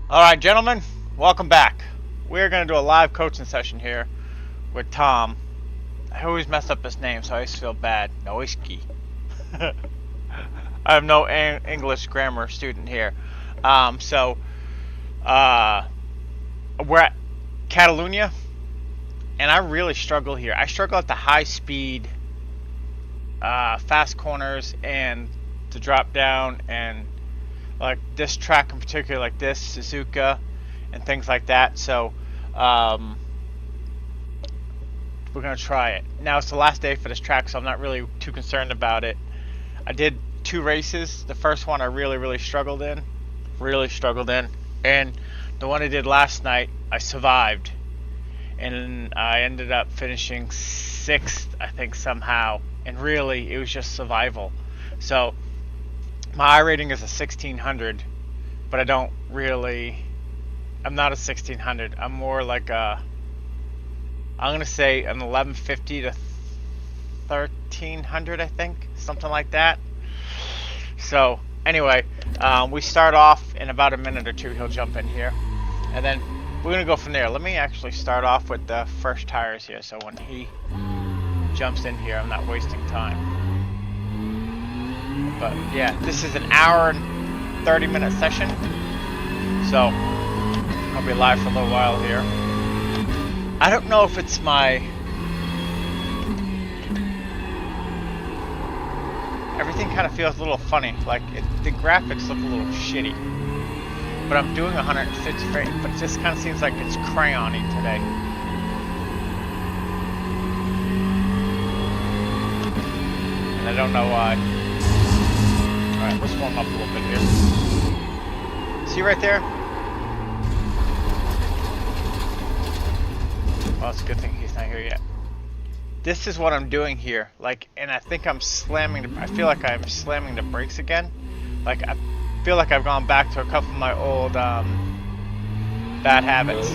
Alright, gentlemen, welcome back. We're going to do a live coaching session here with Tom. I always mess up his name, so I always feel bad. Noakesy. I have no English grammar student here. We're at Catalunya, and I really struggle here. I struggle at the high speed, fast corners, and to drop down, and like this track in particular, like this Suzuka and things like that. So we're gonna try it. Now it's the last day for this track, so I'm not really too concerned about it. I did 2 races. The first one I really struggled in, and the one I did last night I survived, and I ended up finishing 6th, I think, somehow, and really it was just survival. So my I rating is a 1600, but I'm not a 1600. I'm more like I'm gonna say an 1150 to 1300, I think, something like that. So anyway, we start off in about a minute or two. He'll jump in here, and then we're gonna go from there. Let me actually start off with the fresh tires here, so when he jumps in here, I'm not wasting time. But yeah, this is an hour and 30-minute session, so I'll be live for a little while here. I don't know if it's everything kind of feels a little funny, like the graphics look a little shitty, but I'm doing 150 frames, but it just kind of seems like it's crayon-y today. And I don't know why. Alright, let's warm up a little bit here. See right there? Well, it's a good thing he's not here yet. This is what I'm doing here. Like, and I think I feel like I'm slamming the brakes again. Like, I feel like I've gone back to a couple of my old, bad habits.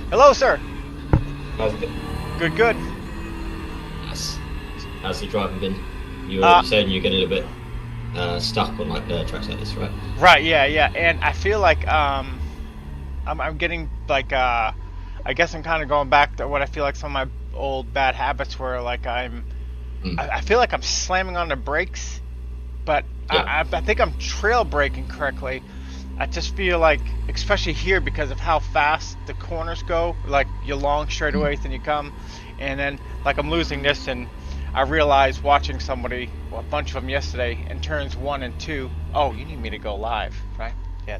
Hello, sir! How's it? Good. How's the driving been? You were saying you're getting a little bit stuck on like tracks like this, right? Right, yeah, and I feel like I'm getting like I guess I'm kind of going back to what I feel like some of my old bad habits were. Like I feel like I'm slamming on the brakes, but yeah. I think I'm trail braking correctly. I just feel like, especially here, because of how fast the corners go, like you're long straightaways and you come, and then like I'm losing this, and I realized watching somebody, well, a bunch of them yesterday, in turns 1 and 2. Oh, you need me to go live, right? Yeah.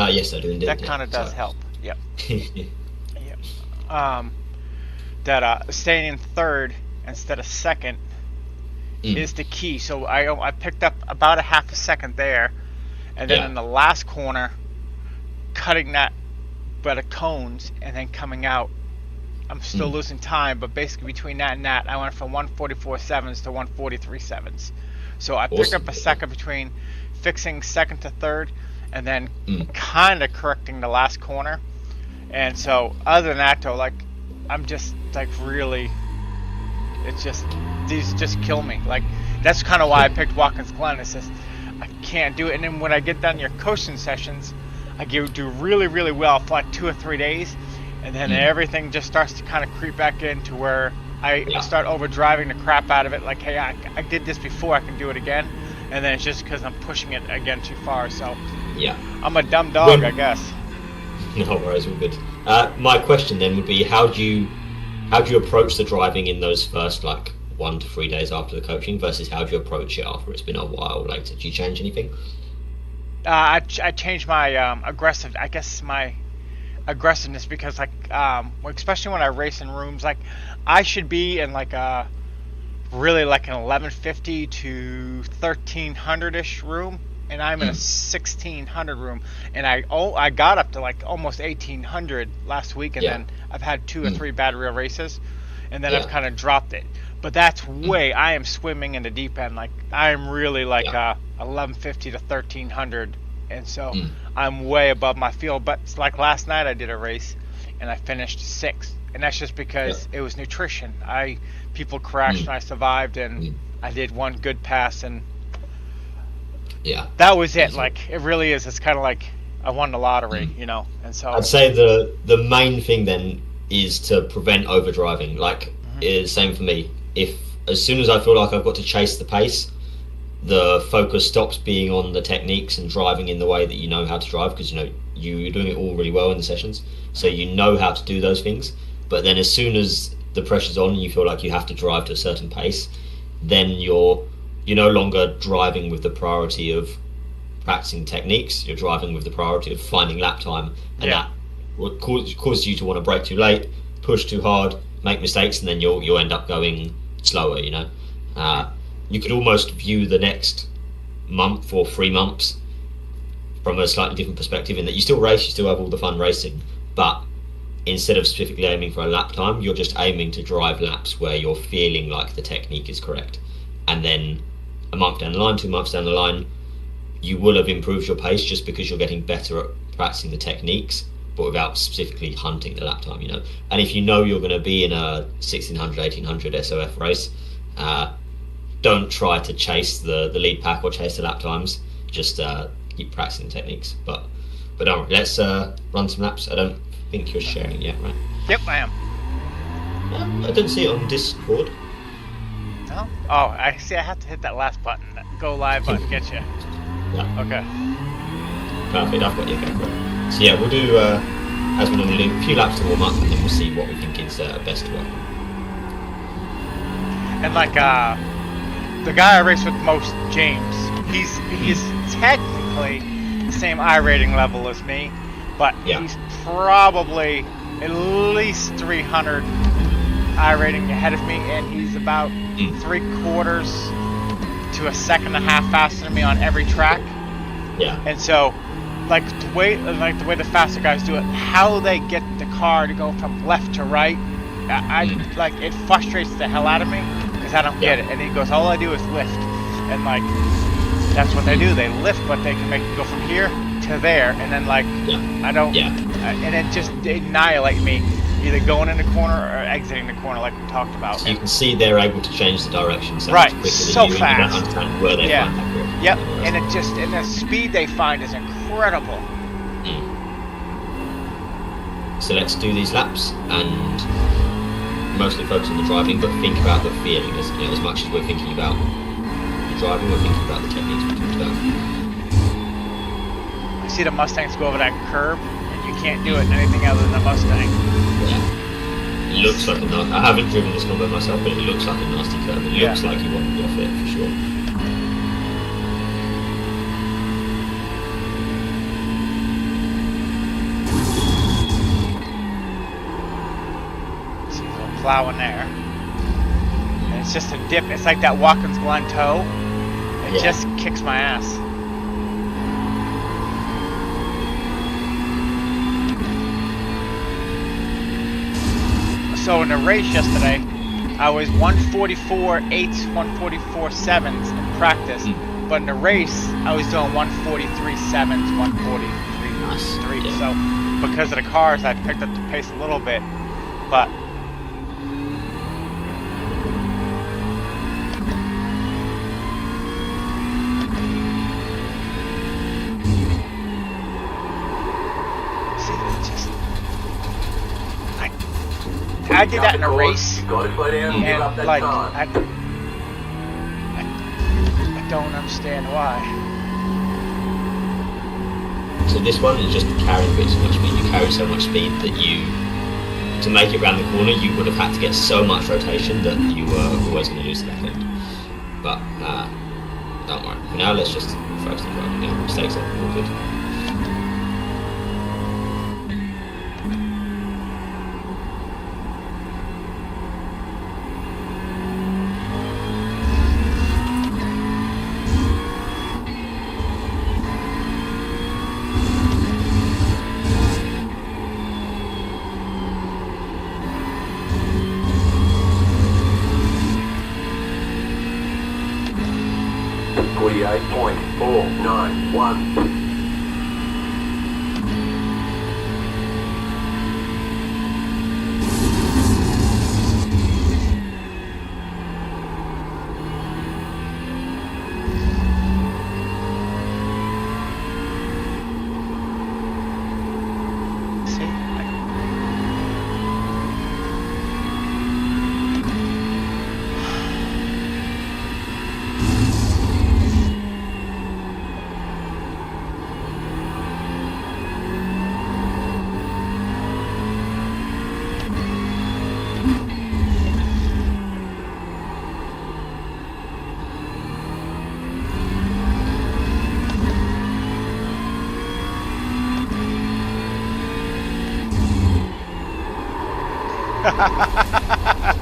Yes, I do indeed. That kind of does help. Yep. Yep. Staying in 3rd instead of 2nd is the key. So I picked up about a half a second there, and then in the last corner, cutting that by the cones and then coming out. I'm still losing time, but basically between that and that, I went from 144.7s to 143.7s. So I picked up a second between fixing 2nd to 3rd, and then kind of correcting the last corner. And so other than that, though, like I'm just like really, it's just, these just kill me. Like that's kind of why I picked Watkins Glen. It's just I can't do it. And then when I get done your coaching sessions, I do really well for like 2 or 3 days. And then everything just starts to kind of creep back into where I start overdriving the crap out of it. Like, hey, I did this before, I can do it again. And then it's just because I'm pushing it again too far. So I'm a dumb dog, I guess. No worries, all good. My question then would be, how do you approach the driving in those first like 1 to 3 days after the coaching versus how do you approach it after it's been a while later? Do you change anything? I changed my aggressiveness, because like especially when I race in rooms, like I should be in like a really like an 1150 to 1300-ish room, and I'm in a 1600 room, and I got up to like almost 1800 last week, and then I've had 2 or 3 bad real races, and then I've kind of dropped it. But that's I am swimming in the deep end. Like I'm really like 1150 to 1300. And so I'm way above my field. But like last night I did a race and I finished 6th. And that's just because it was nutrition. People crashed and I survived, and I did 1 good pass, and Yeah. That was it. Like, it really is. It's kind of like I won the lottery, you know, and so I'd say the main thing then is to prevent overdriving. Like, it's same for me. If as soon as I feel like I've got to chase the pace, the focus stops being on the techniques and driving in the way that you know how to drive, because you know you're doing it all really well in the sessions, so you know how to do those things. But then as soon as the pressure's on and you feel like you have to drive to a certain pace, then you're no longer driving with the priority of practicing techniques. You're driving with the priority of finding lap time, and that will cause you to want to brake too late, push too hard, make mistakes, and then you'll end up going slower, you know. You could almost view the next month or 3 months from a slightly different perspective, in that you still race, you still have all the fun racing, but instead of specifically aiming for a lap time, you're just aiming to drive laps where you're feeling like the technique is correct. And then a month down the line, 2 months down the line, you will have improved your pace just because you're getting better at practicing the techniques, but without specifically hunting the lap time, you know. And if you know you're going to be in a 1600, 1800 SOF race, don't try to chase the lead pack or chase the lap times. Just keep practicing the techniques. But don't worry, let's run some laps. I don't think you're sharing yet, right? Yep, I am. I don't see it on Discord. No? Oh, I see. I have to hit that last button. That go live button. Get you. Yeah. Okay. Perfect. I've got you. Okay, great. So yeah, we'll do as we normally do, a few laps to warm up, and then we'll see what we think is best to work. And like the guy I race with most, James, he's technically the same iRating level as me, but he's probably at least 300 iRating ahead of me, and he's about 3/4 to a second and a half faster than me on every track. Yeah. And so, like the way the faster guys do it, how they get the car to go from left to right, like it frustrates the hell out of me because I don't get it. And he goes, all I do is lift, and like that's what they do. They lift, but they can make it go from here to there, and then like I don't, and it just annihilate me, either going in the corner or exiting the corner, like we talked about. You can see they're able to change the direction so right, much quicker so than you, fast. and you don't understand where they find that grip. Yep, and the speed they find is incredible. So let's do these laps and mostly focus on the driving, but think about the feeling as much as we're thinking about the driving, we're thinking about the techniques we talked about. I see the Mustangs go over that curb, and you can't do it in anything other than a Mustang. Yeah. It looks like I haven't driven this combo myself, but it looks like a nasty curve. It looks like you want to be off it, for sure. See a little plow in there. And it's just a dip. It's like that Watkins Glen toe. It just kicks my ass. So in the race yesterday, I was 144.8s, 144.7s in practice, but in the race, I was doing 143.7s, 143.3. So because of the cars, I picked up the pace a little bit, but I did that in a race, and like I don't understand why. So this one is just carrying a bit so much speed. You carry so much speed that to make it around the corner, you would have had to get so much rotation that you were always going to lose the back end. But don't worry. For now, let's just focus on driving now. Mistakes are all good.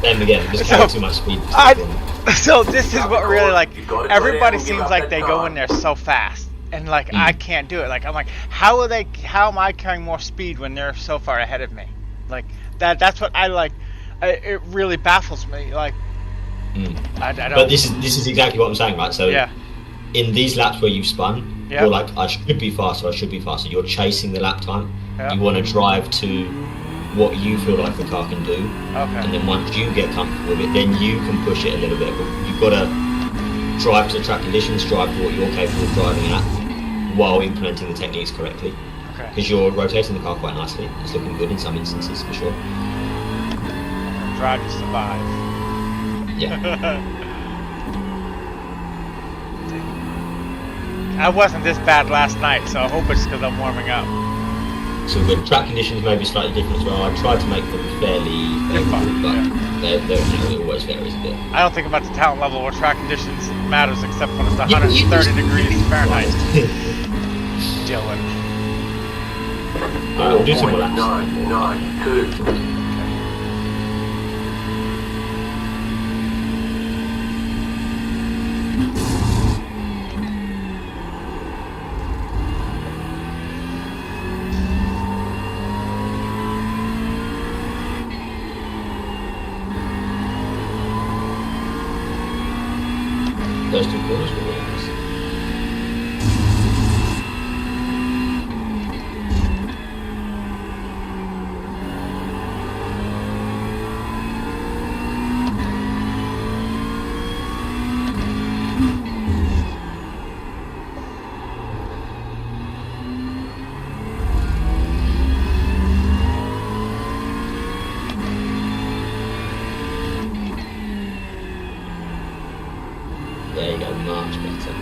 Then again, just carry too much speed. So this is what really, like, everybody seems like they go in there so fast, and like I can't do it. Like I'm like, how am I carrying more speed when they're so far ahead of me? Like that's what I like. It really baffles me. Like I don't. But this is exactly what I'm saying, right? So yeah. In these laps where you've spun, you're like, I should be faster. You're chasing the lap time. Yep. You want to drive to what you feel like the car can do, and then once you get comfortable with it, then you can push it a little bit. But you've got to drive to the track conditions, drive to what you're capable of driving at, while implementing the techniques correctly. Because you're rotating the car quite nicely. It's looking good in some instances, for sure. Drive to survive. Yeah. I wasn't this bad last night, so I hope it's because I'm warming up. So the track conditions may be slightly different as well. I tried to make them fairly favourable, but it always varies a bit. I don't think about the talent level where track conditions matters except when it's 130 degrees Fahrenheit. Dylan. Alright, we'll do some more laps. 992. Those two corners were really nice. There you go, much better.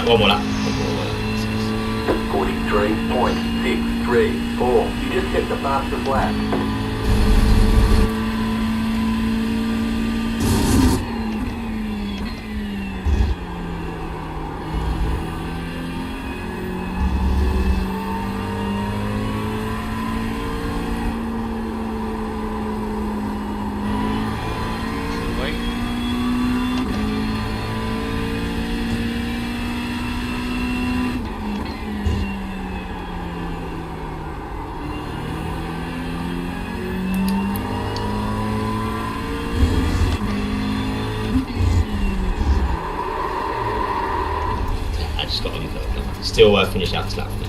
One more lap. 43.634. You just hit the fastest lap. Still finish out this lap for me.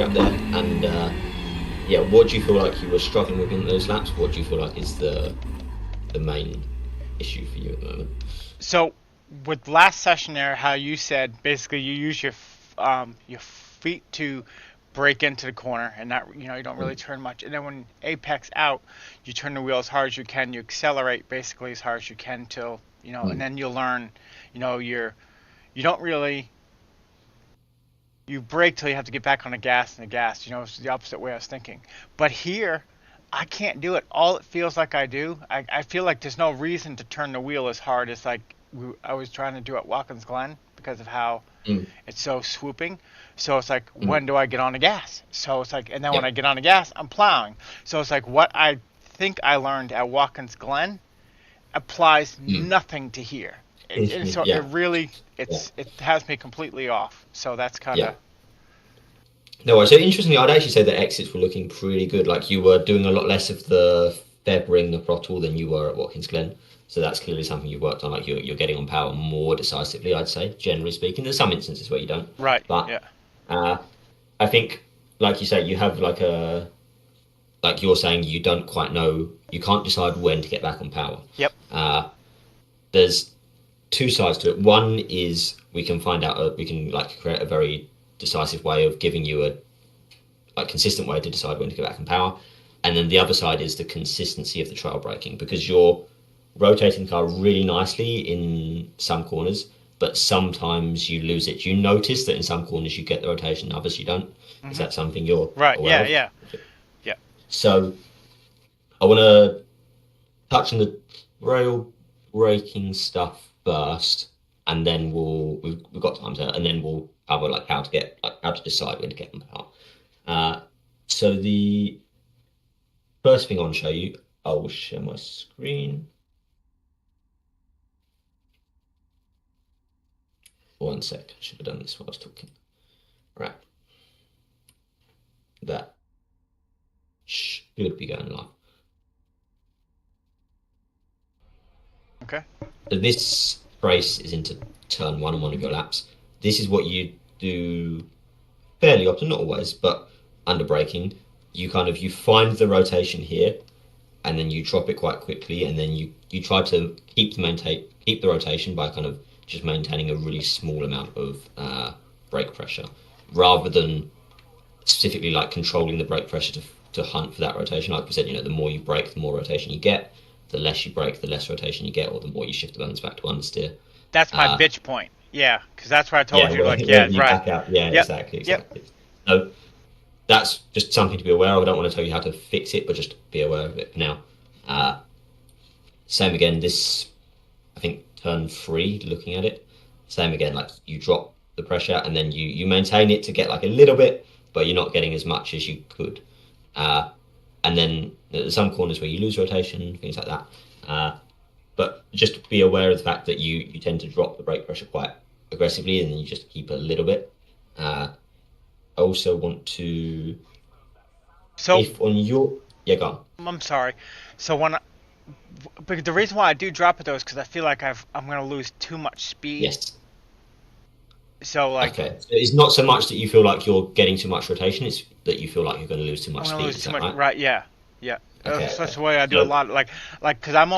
Up there, and yeah, what do you feel like you were struggling with in those laps? What do you feel like is the main issue for you at the moment? So with last session there, how you said basically you use your feet to brake into the corner, and not, you don't really turn much. And then when apex out, you turn the wheel as hard as you can. You accelerate basically as hard as you can till, and then you'll learn, you don't really, you brake till you have to get back on the gas and the gas. It's the opposite way I was thinking. But here, I can't do it. All it feels like I do, I feel like there's no reason to turn the wheel as hard as like I was trying to do at Watkins Glen because of how it's so swooping. So it's like, when do I get on the gas? So it's like, and then when I get on the gas, I'm plowing. So it's like what I think I learned at Watkins Glen applies nothing to here. And so it really, it has me completely off. So that's kind of... No, so interestingly, I'd actually say the exits were looking pretty good. Like you were doing a lot less of the feathering the throttle than you were at Watkins Glen. So that's clearly something you've worked on. Like you're getting on power more decisively, I'd say, generally speaking. There's some instances where you don't. Right, but, I think, like you say, you have like you're saying, you don't quite know, you can't decide when to get back on power. Yep. There's two sides to it. One is we can find out, we can like create a very decisive way of giving you a consistent way to decide when to get back on power. And then the other side is the consistency of the trail braking, because you're rotating the car really nicely in some corners, but sometimes you lose it. You notice that in some corners you get the rotation, others you don't. Is that something you're aware of? Yeah. So I want to touch on the rail braking stuff first, and then we've got time to, and then we'll cover like how to decide when to get them out. So the first thing I want to show you, I will share my screen. One sec, I should have done this while I was talking. Right. That should be going live. Okay. So this race is into turn one on one of your laps. This is what you do fairly often, not always, but under braking. You find the rotation here, and then you drop it quite quickly, and then you try to keep the rotation by kind of just maintaining a really small amount of brake pressure, rather than specifically like controlling the brake pressure to hunt for that rotation. Like we said, the more you brake, the more rotation you get. The less you brake, the less rotation you get, or the more you shift the balance back to understeer. That's my bitch point. Yeah, because that's what I told you. Right. Back out. Yeah, yep. Exactly. Yep. So that's just something to be aware of. I don't want to tell you how to fix it, but just be aware of it for now. Same again, this, I think, turn 3, looking at it. Same again, like you drop the pressure and then you maintain it to get like a little bit, but you're not getting as much as you could. And then there's some corners where you lose rotation, things like that. But just be aware of the fact that you tend to drop the brake pressure quite aggressively, and then you just keep a little bit. I also want to... So if on your... Yeah, go on. I'm sorry. So because the reason why I do drop it though is because I feel like I'm going to lose too much speed. Yes. So like... Okay. So it's not so much that you feel like you're getting too much rotation, it's that you feel like you're going to lose too much speed. Is that right? Right, yeah. Okay. That's the way I do a lot. Like, because I'm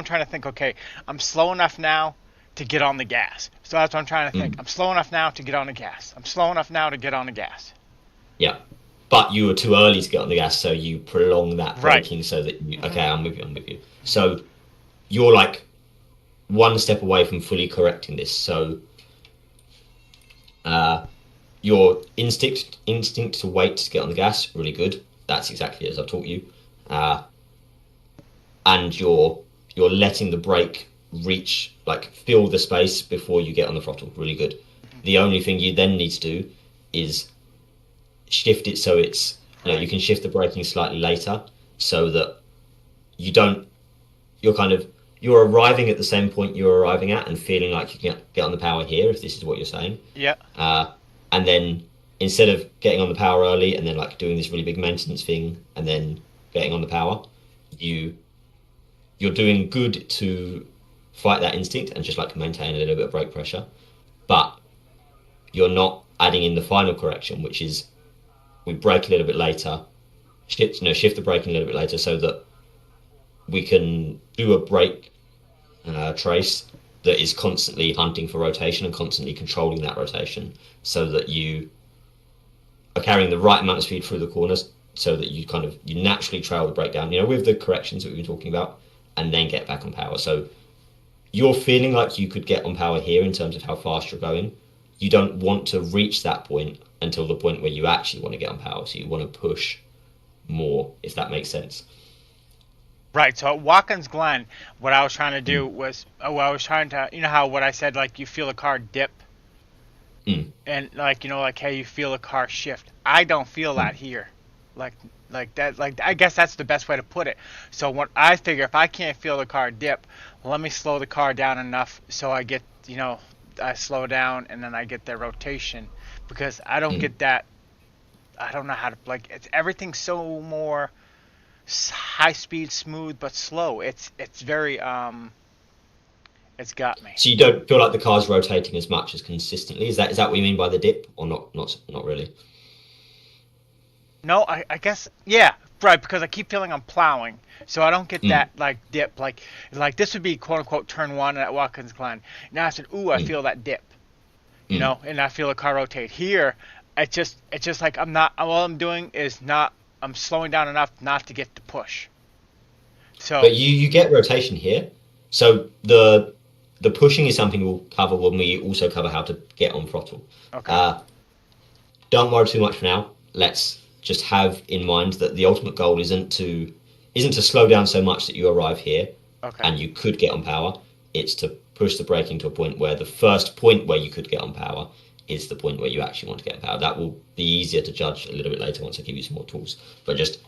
trying to think, okay, I'm slow enough now to get on the gas. So that's what I'm trying to think. I'm slow enough now to get on the gas. I'm slow enough now to get on the gas. Yeah. But you were too early to get on the gas, so you prolong that braking so that you... Okay, I'm with you. So you're like one step away from fully correcting this. So your instinct to wait to get on the gas, really good. That's exactly as I've taught you. And you're letting the brake reach, like fill the space before you get on the throttle, really good. The only thing you then need to do is shift it so it's, you can shift the braking slightly later so that you're arriving at the same point you're arriving at and feeling like you can get on the power here, if this is what you're saying. Yeah. And then instead of getting on the power early and then like doing this really big maintenance thing and then getting on the power, you're doing good to fight that instinct and just like maintain a little bit of brake pressure, but you're not adding in the final correction, which is we brake a little bit later, shift the braking a little bit later so that we can do a brake trace that is constantly hunting for rotation and constantly controlling that rotation so that you are carrying the right amount of speed through the corners so that you naturally trail the brake down, with the corrections that we've been talking about, and then get back on power. So you're feeling like you could get on power here in terms of how fast you're going. You don't want to reach that point until the point where you actually want to get on power. So you want to push more, if that makes sense. Right. So at Watkins Glen, what I was trying to do was, how what I said, like you feel the car dip, and hey, you feel the car shift. I don't feel that here, like that. Like I guess that's the best way to put it. So what I figure, if I can't feel the car dip, let me slow the car down enough so I get, I slow down and then I get the rotation, because I don't get that. I don't know how to, it's everything's so more high speed, smooth but slow. It's very it's got me. So you don't feel like the car's rotating as much as consistently. Is that what you mean by the dip, or not really? No, I guess, yeah, right, because I keep feeling I'm plowing, so I don't get that dip. Like this would be quote unquote turn 1 at Watkins Glen. Now I said, ooh, I feel that dip, and I feel the car rotate. Here, it's just like all I'm doing is I'm slowing down enough not to get the push. So, but you get rotation here. So the pushing is something we'll cover when we also cover how to get on throttle. Okay. Don't worry too much for now. Let's just have in mind that the ultimate goal isn't to slow down so much that you arrive here and you could get on power. It's to push the braking to a point where the first point where you could get on power is the point where you actually want to get on power. That will be easier to judge a little bit later once I give you some more tools. But just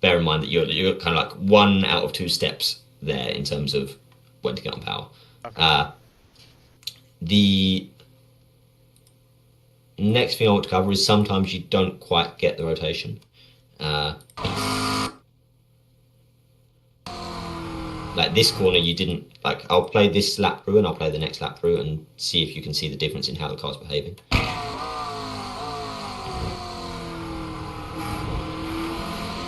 bear in mind that you're kind of like 1 out of 2 steps there in terms of when to get on power. Okay. The next thing I want to cover is sometimes you don't quite get the rotation. Like this corner you didn't, I'll play this lap through and I'll play the next lap through and see if you can see the difference in how the car's behaving.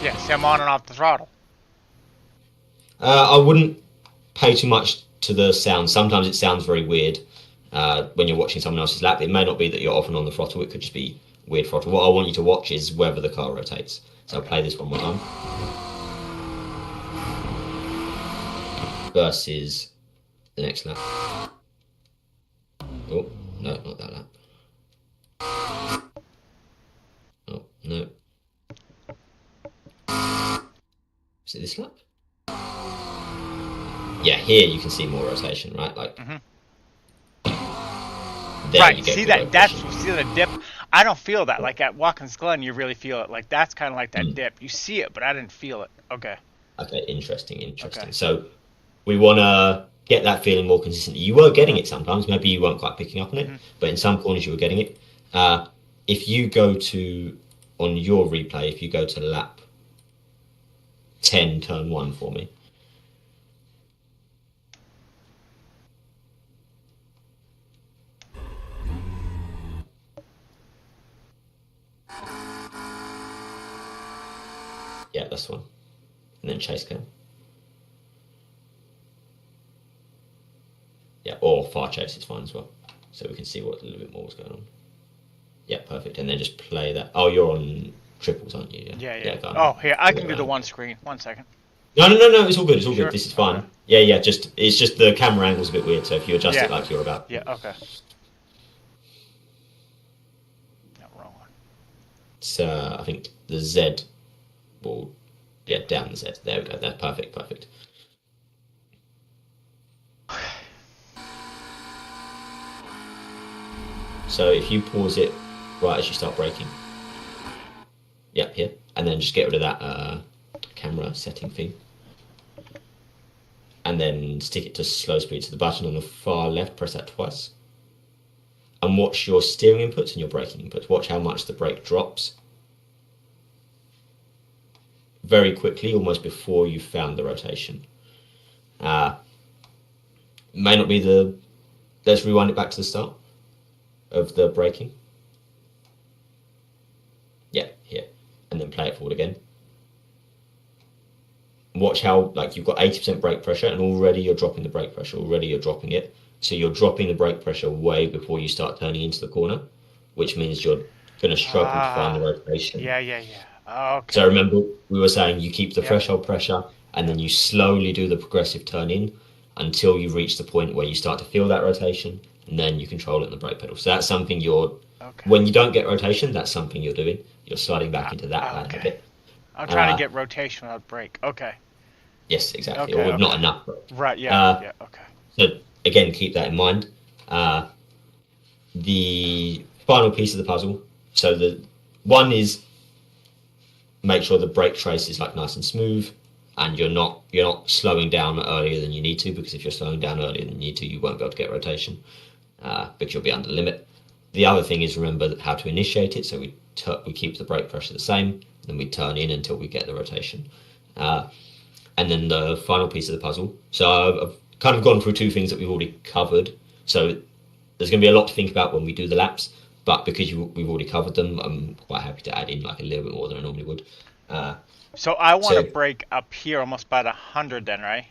Yeah, see, I'm on and off the throttle. I wouldn't pay too much to the sound. Sometimes it sounds very weird when you're watching someone else's lap. It may not be that you're off and on the throttle. It could just be weird throttle. What I want you to watch is whether the car rotates. So I'll play this one more time. Versus the next lap. Oh, no, not that lap. Oh, no. Is it this lap? Yeah, here you can see more rotation, right? There right, you get see that the dip? I don't feel that. Like at Watkins Glen, you really feel it. Like that's kind of like that dip. You see it, but I didn't feel it. Okay. Okay, interesting. Okay. So we want to get that feeling more consistently. You were getting it sometimes. Maybe you weren't quite picking up on it, but in some corners you were getting it. If you go to, on your replay, if you go to lap 10, turn 1 for me. Yeah, that's the one. And then chase cam. Yeah, or far chase is fine as well. So we can see what a little bit more was going on. Yeah, perfect. And then just play that. Oh, you're on triples, aren't you? Yeah. Oh, here, I can do the one screen. 1 second. No, it's all good. It's all good. This is fine. Okay. Yeah, it's just the camera angle's a bit weird, so if you adjust it like you're about. Yeah, okay. No, wrong one. It's, I think the Z will, down the Z. There we go. That's perfect. So if you pause it right as you start braking. Yep, here. And then just get rid of that camera setting thing. And then stick it to slow speed. So the button on the far left, press that twice. And watch your steering inputs and your braking inputs. Watch how much the brake drops. Very quickly, almost before you found the rotation. May not be the... Let's rewind it back to the start of the braking. Yeah, here. And then play it forward again. Watch how, you've got 80% brake pressure and already you're dropping the brake pressure. Already you're dropping it. So you're dropping the brake pressure way before you start turning into the corner, which means you're going to struggle to find the rotation. Yeah. Okay. So remember, we were saying you keep the threshold pressure, and then you slowly do the progressive turn in until you reach the point where you start to feel that rotation, and then you control it in the brake pedal. So that's something when you don't get rotation, that's something you're doing. You're sliding back into that bad habit. I'm trying to get rotation without brake. Okay. Yes, exactly. Or with not enough brake. Right, yeah, okay. So again, keep that in mind. The final piece of the puzzle. So the one is make sure the brake trace is like nice and smooth, and you're not slowing down earlier than you need to, because if you're slowing down earlier than you need to, you won't be able to get rotation, because you'll be under limit. The other thing is remember how to initiate it. So we keep the brake pressure the same, then we turn in until we get the rotation. And then the final piece of the puzzle. So I've kind of gone through two things that we've already covered. So there's going to be a lot to think about when we do the laps, but because we've already covered them, I'm quite happy to add in like a little bit more than I normally would. So I want to brake up here almost about 100 then, right?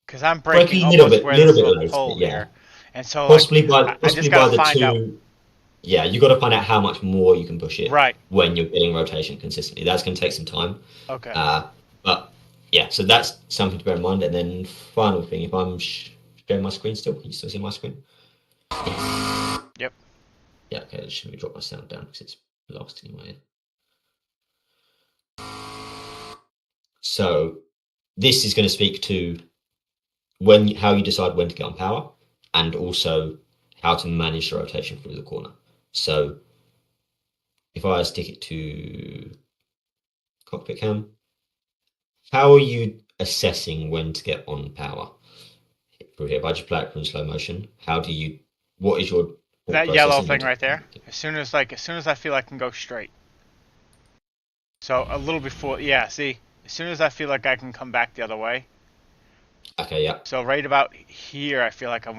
Because I'm braking almost where there's a little pole here. And so possibly by the two. Out. Yeah, you got to find out how much more you can push it when you're getting rotation consistently. That's going to take some time. Okay. But yeah, so that's something to bear in mind. And then final thing, if I'm sharing my screen still, can you still see my screen? Yep. Yeah. Okay. Let me drop my sound down because it's lost anyway. So this is going to speak to how you decide when to get on power, and also how to manage the rotation through the corner. So if I stick it to cockpit cam, how are you assessing when to get on power? Through here, if I just play it in slow motion, what is your that yellow thing right there? As soon as I feel I can go straight. So a little before, see, as soon as I feel like I can come back the other way. Okay, yeah. So right about here, I feel like I'm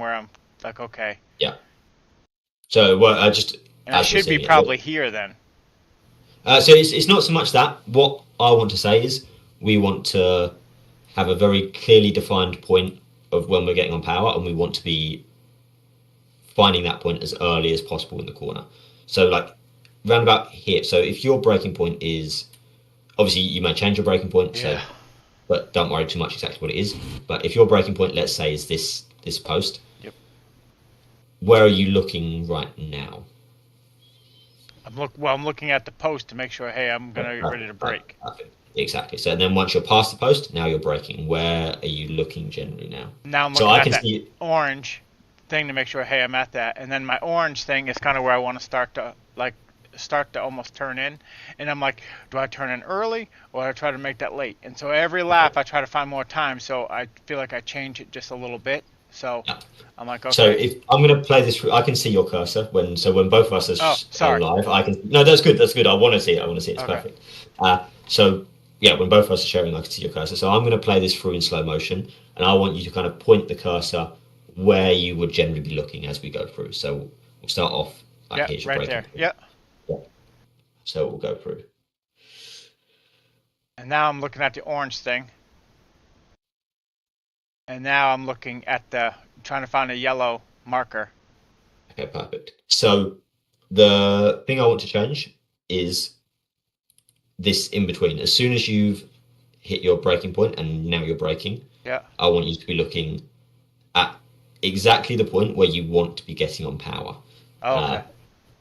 like, okay. Yeah. So I should be probably here then. So it's not so much that. What I want to say is we want to have a very clearly defined point of when we're getting on power, and we want to be finding that point as early as possible in the corner. So like round about here. So if your braking point is, obviously you may change your braking point, but don't worry too much exactly what it is. But if your braking point, let's say, is this post, where are you looking right now? I'm looking at the post to make sure, hey, I'm going to get ready to brake. Exactly. So then once you're past the post, now you're braking. Where are you looking generally now? Now I'm looking at that orange thing to make sure, hey, I'm at that. And then my orange thing is kind of where I want to start to almost turn in. And I'm like, do I turn in early or do I try to make that late? And so every lap I try to find more time. So I feel like I change it just a little bit. So I'm like, okay. So if I'm going to play this, I can see your cursor when both of us are live. I can. No, that's good. That's good. I want to see it. It's perfect. So yeah, when both of us are sharing, I can see your cursor. So I'm going to play this through in slow motion, and I want you to kind of point the cursor where you would generally be looking as we go through. So we'll start off like here's your right there. Yeah. So we'll go through. And now I'm looking at the orange thing. And now I'm looking at trying to find a yellow marker. Okay, perfect. So the thing I want to change is this in between. As soon as you've hit your braking point and now you're braking, I want you to be looking at exactly the point where you want to be getting on power. Okay.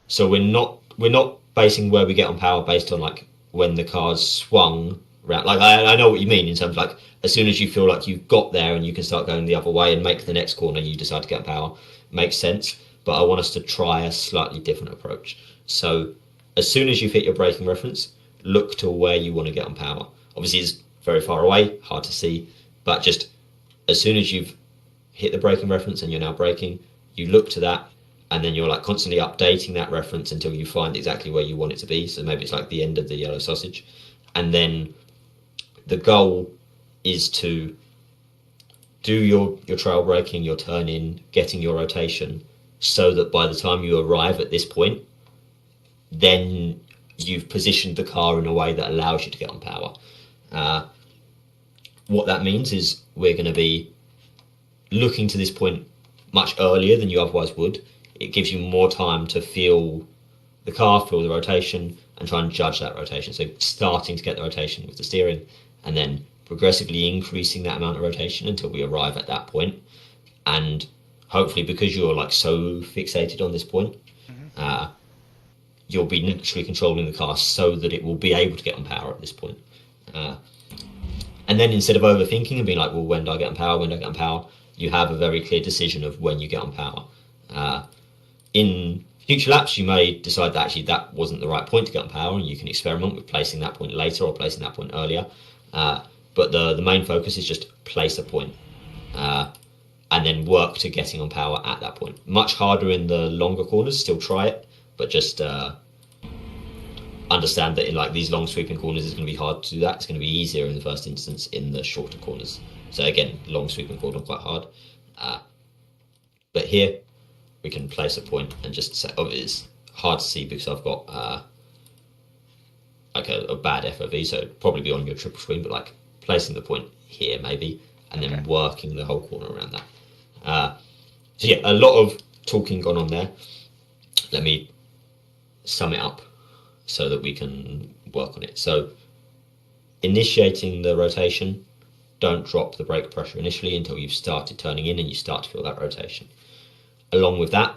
So we're not basing where we get on power based on like when the car's swung around. Like I know what you mean in terms of like as soon as you feel like you've got there and you can start going the other way and make the next corner, you decide to get on power. Makes sense. But I want us to try a slightly different approach. So as soon as you've hit your braking reference, look to where you want to get on power. Obviously it's very far away, hard to see, but just as soon as you've hit the braking reference and you're now braking, you look to that, and then you're like constantly updating that reference until you find exactly where you want it to be. So maybe it's like the end of the yellow sausage. And then the goal is to do your trail braking, your turn in, getting your rotation, so that by the time you arrive at this point, then you've positioned the car in a way that allows you to get on power. What that means is we're going to be looking to this point much earlier than you otherwise would. it gives you more time to feel the car, feel the rotation, and try and judge that rotation. So starting to get the rotation with the steering, and then progressively increasing that amount of rotation until we arrive at that point. And hopefully, because you're like so fixated on this point, you'll be naturally controlling the car so that it will be able to get on power at this point. And then instead of overthinking and being like, well, when do I get on power? When do I get on power? You have a very clear decision of when you get on power. In future laps, you may decide that actually that wasn't the right point to get on power, and you can experiment with placing that point later or placing that point earlier. But the main focus is just place a point, and then work to getting on power at that point. Much harder in the longer corners, still try it, but just understand that in like these long sweeping corners it's going to be hard to do that. It's going to be easier in the first instance in the shorter corners. So again, long sweeping corner quite hard. But here we can place a point and just say, oh, it's hard to see because I've got like a bad FOV, so it'd probably be on your triple screen, but like placing the point here maybe, and then working the whole corner around that. So yeah, a lot of talking gone on there. Let me sum it up so that we can work on it. So initiating the rotation, don't drop the brake pressure initially until you've started turning in and you start to feel that rotation. Along with that,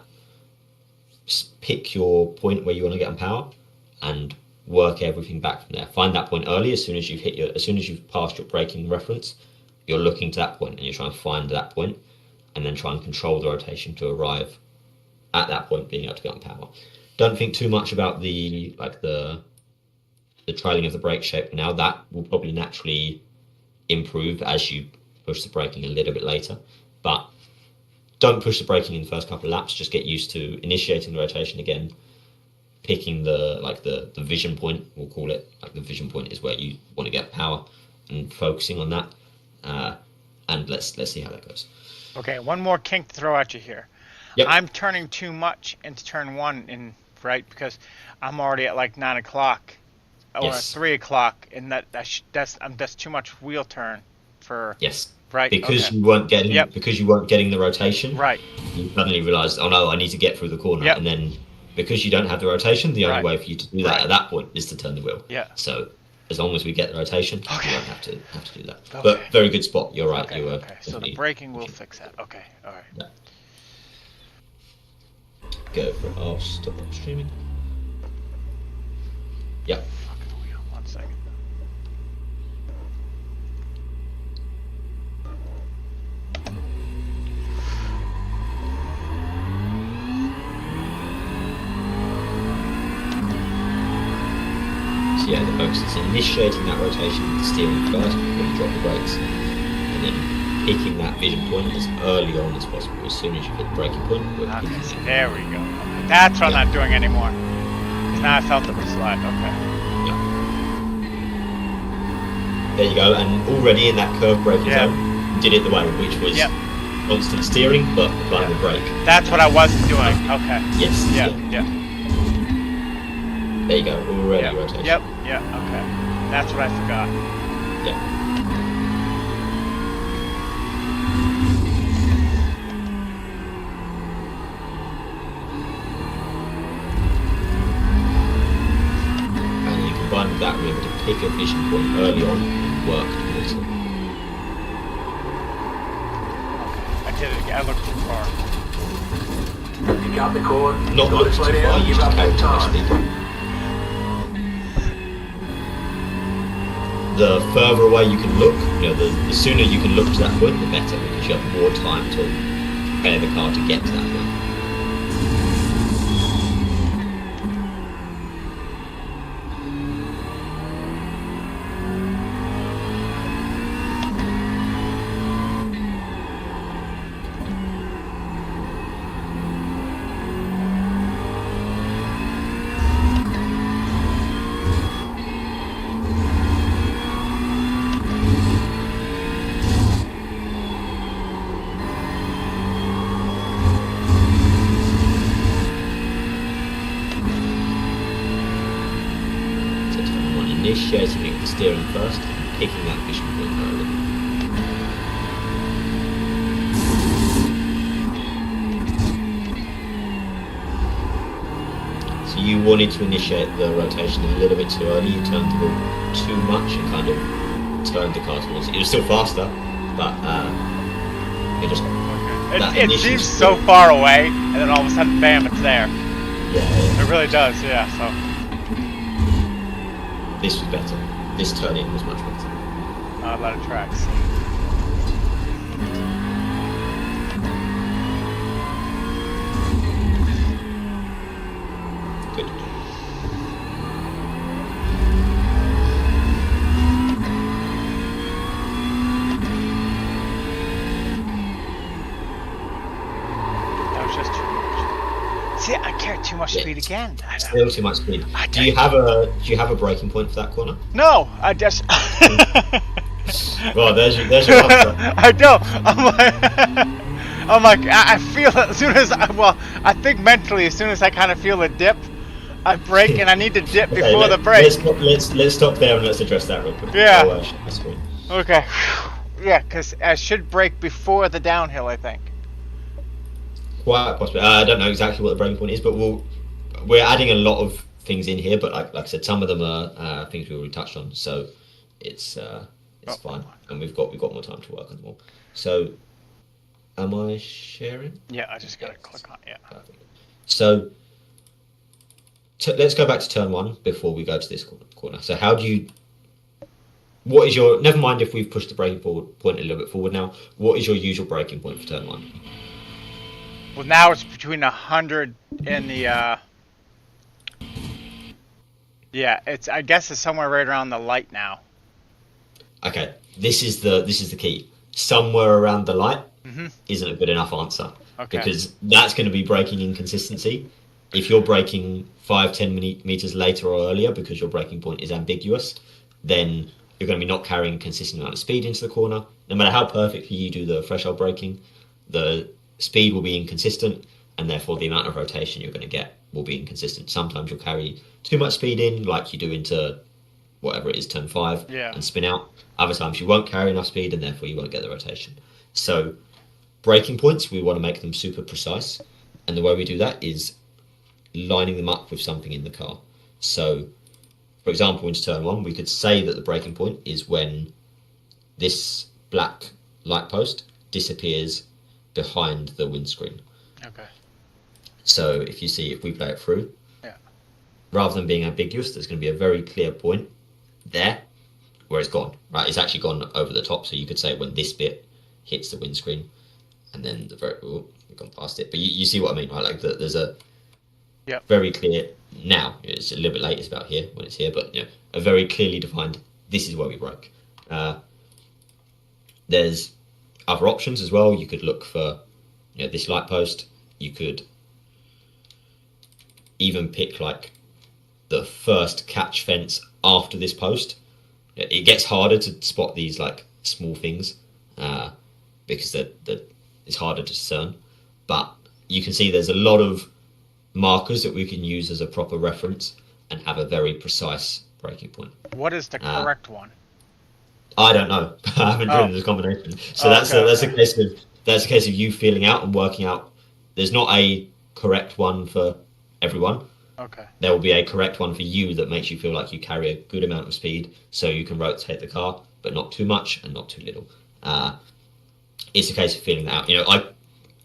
pick your point where you want to get on power and work everything back from there. Find that point early. As soon as you've passed your braking reference, you're looking to that point and you're trying to find that point, and then try and control the rotation to arrive at that point, being able to get on power. Don't think too much about the trailing of the brake shape now. That will probably naturally improve as you push the braking a little bit later, but don't push the braking in the first couple of laps. Just get used to initiating the rotation again, picking the vision point, we'll call it. Like the vision point is where you want to get power, and focusing on that. And let's see how that goes. Okay, one more kink to throw at you here. Yep. I'm turning too much into turn one right, because I'm already at like 9 o'clock or 3 o'clock, and that's too much wheel turn for right because you weren't getting the rotation. Right. You suddenly realised, oh no, I need to get through the corner, and then because you don't have the rotation, the only way for you to do that at that point is to turn the wheel. Yeah. So as long as we get the rotation, we won't have to do that. Okay. But very good spot. You're right. Okay. So the braking will fix that. Okay. All right. Yeah. Go for it. I'll stop streaming. Yeah. Fucking wheel. 1 second. So yeah, the focus is initiating that rotation with the steering first before you drop the brakes, and then picking that vision point as early on as possible. As soon as you hit the braking point, there we go. Okay. That's what I'm not doing anymore. Now I felt it was slide. Okay. Yeah. There you go. And already in that curve braking zone, you did it the way, which was constant steering but applying the brake. That's what I wasn't doing. Okay. Yes. Yeah. There you go. Already rotation. Yep. Okay. That's what I forgot. Yeah. With that, remember to pick a vision point early on and work towards it. Okay, I did it again. I looked too far. You got the cord. Not look too far, you just carry too much speed. The further away you can look, the sooner you can look to that point, the better, because you have more time to prepare the car to get to that point. Initiating it with the steering first and picking that vision point early. you wanted to initiate the rotation a little bit too early. You turned the wheel too much and kind of turned the car towards it. It was still faster, but it just... It seems so far away, and then all of a sudden, bam, it's there. Yeah. It really does, yeah, so... This was better. This turn-in was much better. A lot of tracks. Good. That was just too much. See, I carried too much speed again. Still too much speed. Do you have a braking point for that corner? No, I just... Well, there's your answer. I don't. I'm like, I feel it as soon as I think mentally, as soon as I kind of feel a dip, I brake, and I need to dip before the brake. Let's stop there and let's address that real quick. Yeah. Okay. Yeah, because I should brake before the downhill, I think. Quite possibly. I don't know exactly what the braking point is, but we're adding a lot of things in here. But like I said, some of them are things we already touched on, so it's fine, and we've got more time to work on them all. So, am I sharing? Yeah, I just gotta click on it. Yeah. Perfect. So, let's go back to turn one before we go to this corner. So, what is your? Never mind if we've pushed the braking point a little bit forward now. What is your usual braking point for turn one? Well, now it's between 100 and the. Yeah, I guess it's somewhere right around the light now. Okay, this is the key. Somewhere around the light isn't a good enough answer, because that's going to be braking inconsistency. If you're braking 5-10 meters later or earlier because your braking point is ambiguous, then you're going to be not carrying a consistent amount of speed into the corner. No matter how perfectly you do the threshold braking, the speed will be inconsistent, and therefore the amount of rotation you're going to get will be inconsistent. Sometimes you'll carry too much speed in, like you do into whatever it is, turn 5, and spin out. Other times you won't carry enough speed, and therefore you won't get the rotation. So braking points, we want to make them super precise, and the way we do that is lining them up with something in the car. So, for example, into turn 1, we could say that the braking point is when this black light post disappears behind the windscreen. Okay. So if we play it through, rather than being ambiguous, there's going to be a very clear point there where it's gone, right? It's actually gone over the top, so you could say when this bit hits the windscreen, and then we've gone past it. But you see what I mean, right? Like there's a very clear, now it's a little bit late, it's about here when it's here, but a very clearly defined, this is where we broke. There's other options as well. You could look for this light post. You could even pick like the first catch fence after this post. It gets harder to spot these like small things because it's harder to discern. But you can see there's a lot of markers that we can use as a proper reference and have a very precise braking point. What is the correct one? I don't know. I haven't driven this combination. So that's a case of you feeling out and working out. There's not a correct one for everyone. Okay. There will be a correct one for you that makes you feel like you carry a good amount of speed, so you can rotate the car, but not too much and not too little. It's a case of feeling that out. I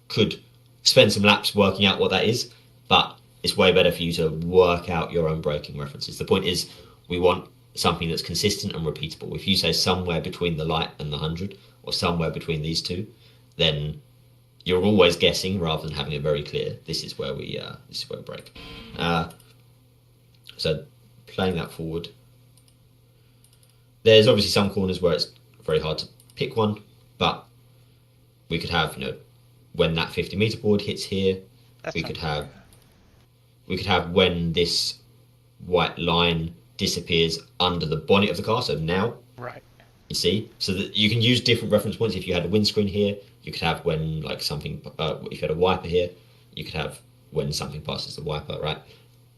could spend some laps working out what that is, but it's way better for you to work out your own braking references. The point is, we want something that's consistent and repeatable. If you say somewhere between the light and the 100, or somewhere between these two, then you're always guessing rather than having a very clear, this is where we break. So playing that forward, there's obviously some corners where it's very hard to pick one, but we could have when that 50-meter board hits here, we could have when this white line disappears under the bonnet of the car, so now, right, you see, so that you can use different reference points. If you had a windscreen here, you could have when like something, if you had a wiper here, you could have when something passes the wiper, right?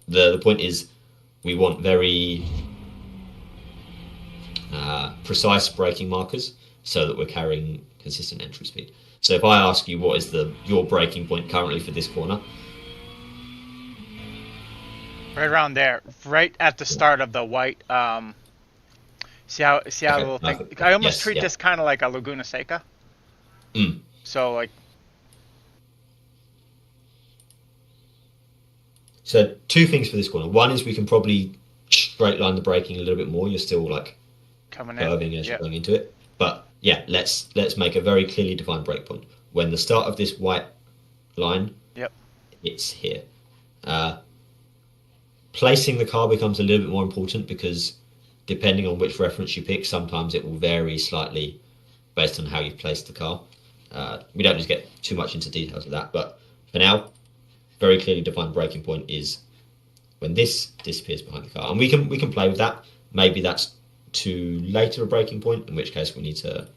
The point is, we want very precise braking markers so that we're carrying consistent entry speed. So if I ask you what is your braking point currently for this corner, Right around there, right at the start of the white. See how the little thing. Perfect. I almost Yes, treat yeah. this kind of like a Laguna Seca. Mm. So like. So 2 things for this corner. One is we can probably straight line the braking a little bit more. You're still like Coming curving in. as Yep. you're going into it. But yeah, let's make a very clearly defined brake point. When the start of this white line, Yep. it's here. Placing the car becomes a little bit more important because depending on which reference you pick, sometimes it will vary slightly based on how you've placed the car. We don't need to get too much into details of that, but for now, very clearly defined braking point is when this disappears behind the car, and we can play with that. Maybe that's too later a braking point, in which case we need to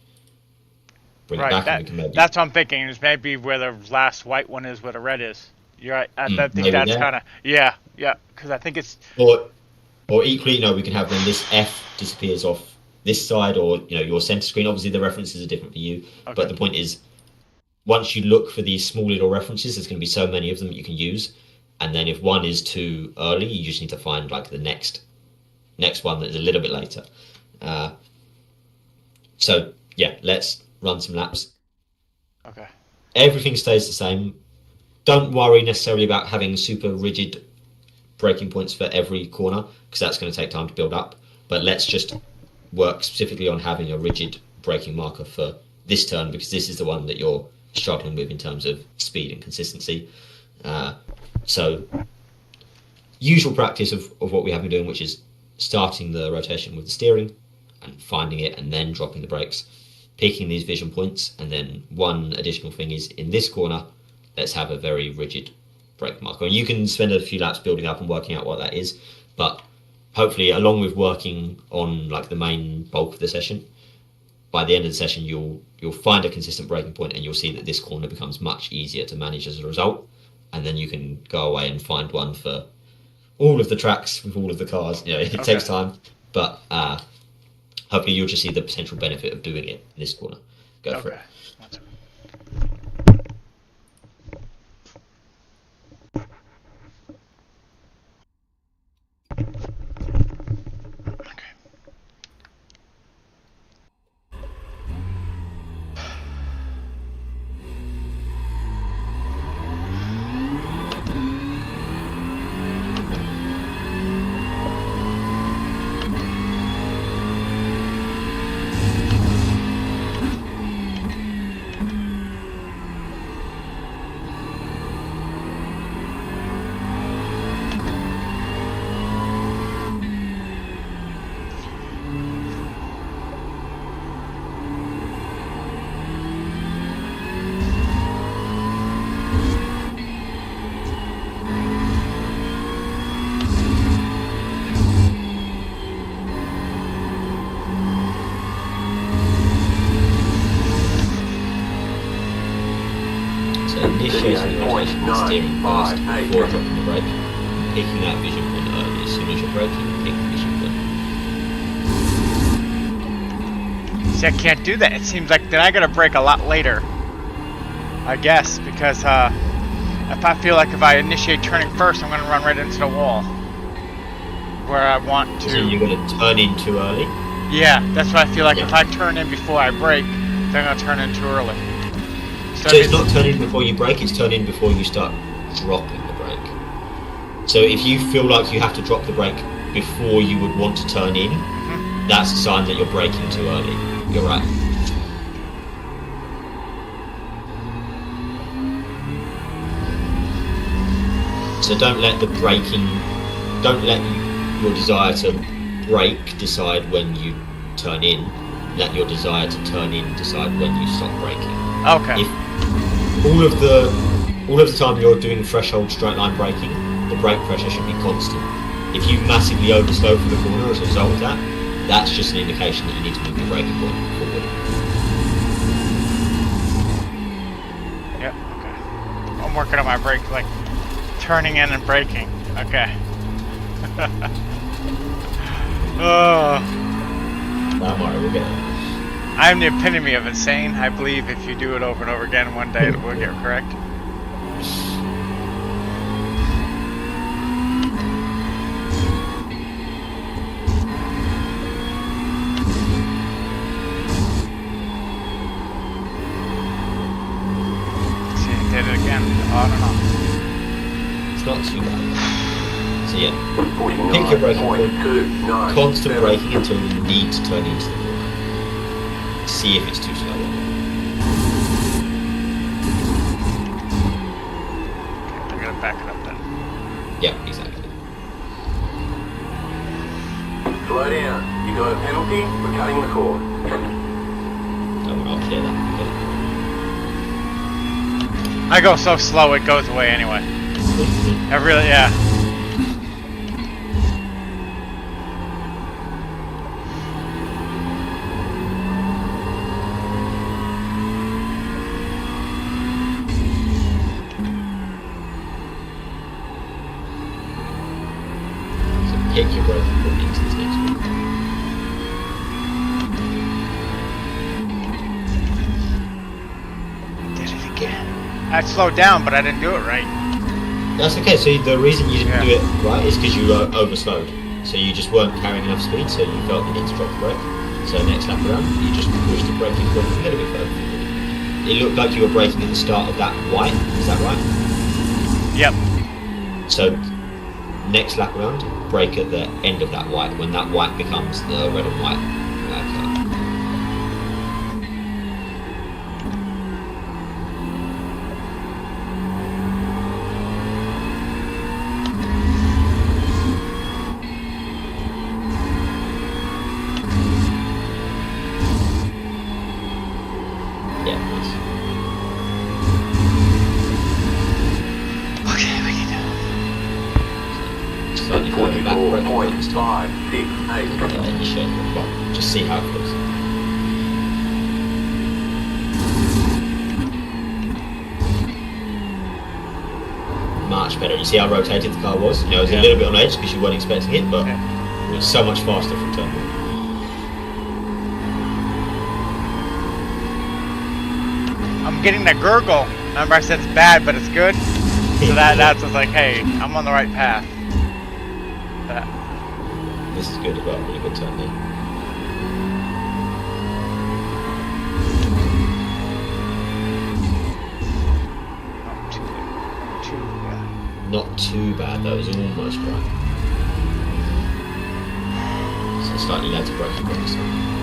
bring it back, and we can maybe. That's what I'm thinking. Is maybe where the last white one is, where the red is. You're right. I think that's there. kind of yeah, because I think it's. Or equally, we can have when this F disappears off this side, or your center screen. Obviously, the references are different for you, Okay. but the point is, once you look for these small little references, there's going to be so many of them that you can use, and then if one is too early, you just need to find like the next one that is a little bit later. So yeah, let's run some laps. Okay. Everything stays the same. Don't worry necessarily about having super rigid braking points for every corner, because that's going to take time to build up. But let's just work specifically on having a rigid braking marker for this turn, because this is the one that you're struggling with in terms of speed and consistency. So usual practice of what we have been doing, which is starting the rotation with the steering and finding it and then dropping the brakes, picking these vision points. And then one additional thing is in this corner, let's have a very rigid brake marker. And you can spend a few laps building up and working out what that is, but hopefully along with working on like the main bulk of the session, by the end of the session you'll find a consistent braking point, and you'll see that this corner becomes much easier to manage as a result. And then you can go away and find one for all of the tracks with all of the cars. It takes time, but hopefully you'll just see the potential benefit of doing it in this corner. Go for it. Initiating the rotation with the steering first before dropping the brake, picking that vision point early. As soon as you're braking, pick the vision point. See, I can't do that. It seems like then I gotta brake a lot later, I guess, because if I feel like if I initiate turning first, I'm gonna run right into the wall where I want to. So you're gonna turn in too early? Yeah, that's what I feel like. If I turn in before I brake, then I'm gonna turn in too early. So it's not turn in before you brake, it's turn in before you start dropping the brake. So if you feel like you have to drop the brake before you would want to turn in, that's a sign that you're braking too early. You're right. So don't let your desire to brake decide when you turn in. Let your desire to turn in decide when you stop braking. Okay. If all of the time you're doing threshold straight line braking, the brake pressure should be constant. If you massively overslow from the corner as a result of that, that's just an indication that you need to move your braking point forward. Yep, okay. I'm working on my brake, like turning in and braking. Okay. Oh. Don't worry, we'll get it. I'm the epitome of insane. I believe if you do it over and over again, one day it will get correct. don't know. It's not too bad. So yeah, 49.29, pick your braking point, constant braking until you need to turn into the corner. See if it's too slow. Okay, I'm gonna back it up then. Yeah, exactly. Slow down. You got a penalty for cutting the cord. I'll clear that. I go so slow it goes away anyway. I really, yeah. So pick your braking point into this next one. Did it again. I slowed down, but I didn't do it right. That's okay. So the reason you didn't Yeah. do it right is because you overslowed. So you just weren't carrying enough speed, so you felt the need to drop the brake. So next lap around, you just pushed the braking point a little bit further. It looked like you were braking at the start of that white. Is that right? Yep. So next lap around, brake at the end of that white when that white becomes the red and white curve. Yeah, please. Okay, we can Slightly further back, brake point this time. 44.568. Initiate. Well, just see how it feels. Much better. You see how rotated the car was? You know, it was a little bit on edge because you weren't expecting it, but it was so much faster from turn one. I'm getting that gurgle. Remember I said it's bad, but it's good? So that's what's like, hey, I'm on the right path. That. This is good as well. Really good turn there. Yeah. Not too bad though. It was almost right. So slightly later braking point this time.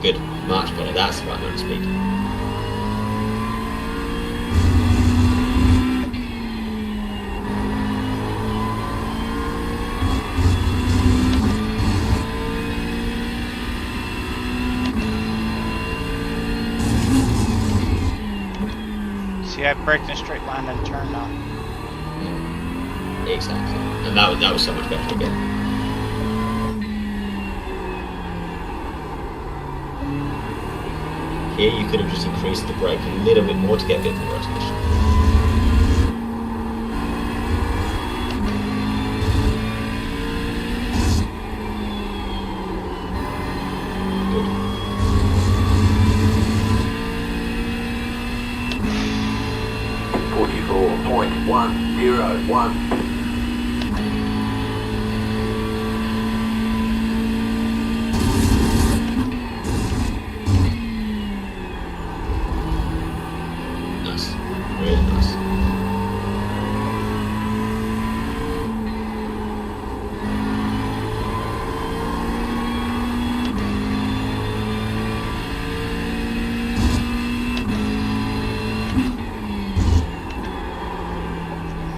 Good. Much better. That's the right amount of speed. See, I braked in a straight line and turned now. Exactly. And that was so much better again. Here you could have just increased the brake a little bit more to get a bit more rotation. Good. 44.101. Nice. Really nice.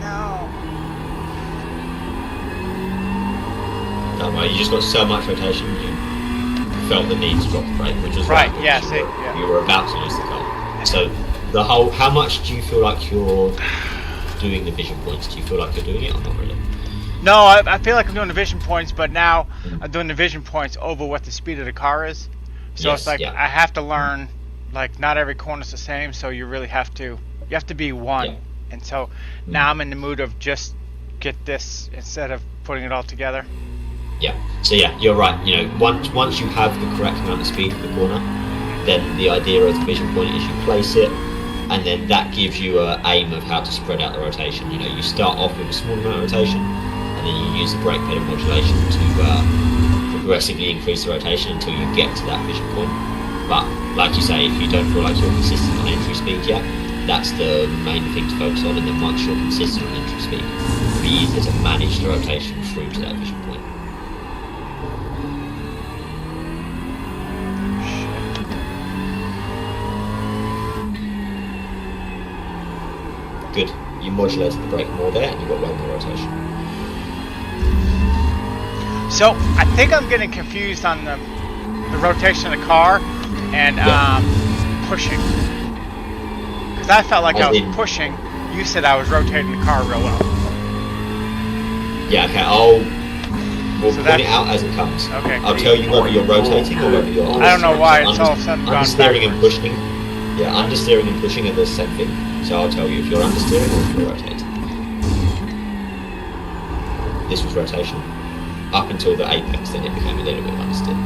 No. Don't worry, you just got so much rotation, you felt the need to drop the brake, which was Right, because yeah, you see, were- yeah. You were about to lose the car. So the whole, how much do you feel like you're doing the vision points? Do you feel like you're doing it or not really? No, I feel like I'm doing the vision points, but now I'm doing the vision points over what the speed of the car is. So Yes, it's like yeah. I have to learn, like not every corner's the same, so you really have to be one. Yeah. And so now I'm in the mood of just get this instead of putting it all together. Yeah. So yeah, you're right. You know, once you have the correct amount of speed for the corner, then the idea of the vision point is you place it, and then that gives you an aim of how to spread out the rotation. You know, you start off with a small amount of rotation, and then you use the brake pedal modulation to progressively increase the rotation until you get to that vision point. But like you say, if you don't feel like you're consistent on entry speed yet, that's the main thing to focus on, and then once you're consistent on entry speed, it'll be easier to manage the rotation through to that vision point. Good. You modulated the brake more there, and you got way more rotation. So I think I'm getting confused on the rotation of the car and pushing. Because I felt like I was pushing. You said I was rotating the car real well. Yeah, okay, we'll point it out as it comes. Okay. I'll tell you whether you're rotating or whether you're understeering. I don't know why it's all of a sudden gone understeering and backwards. pushing. Yeah, understeering and pushing are the same thing. So I'll tell you if you're understeering or if you're rotating. This was rotation. Up until the apex, then it became a little bit of understeer.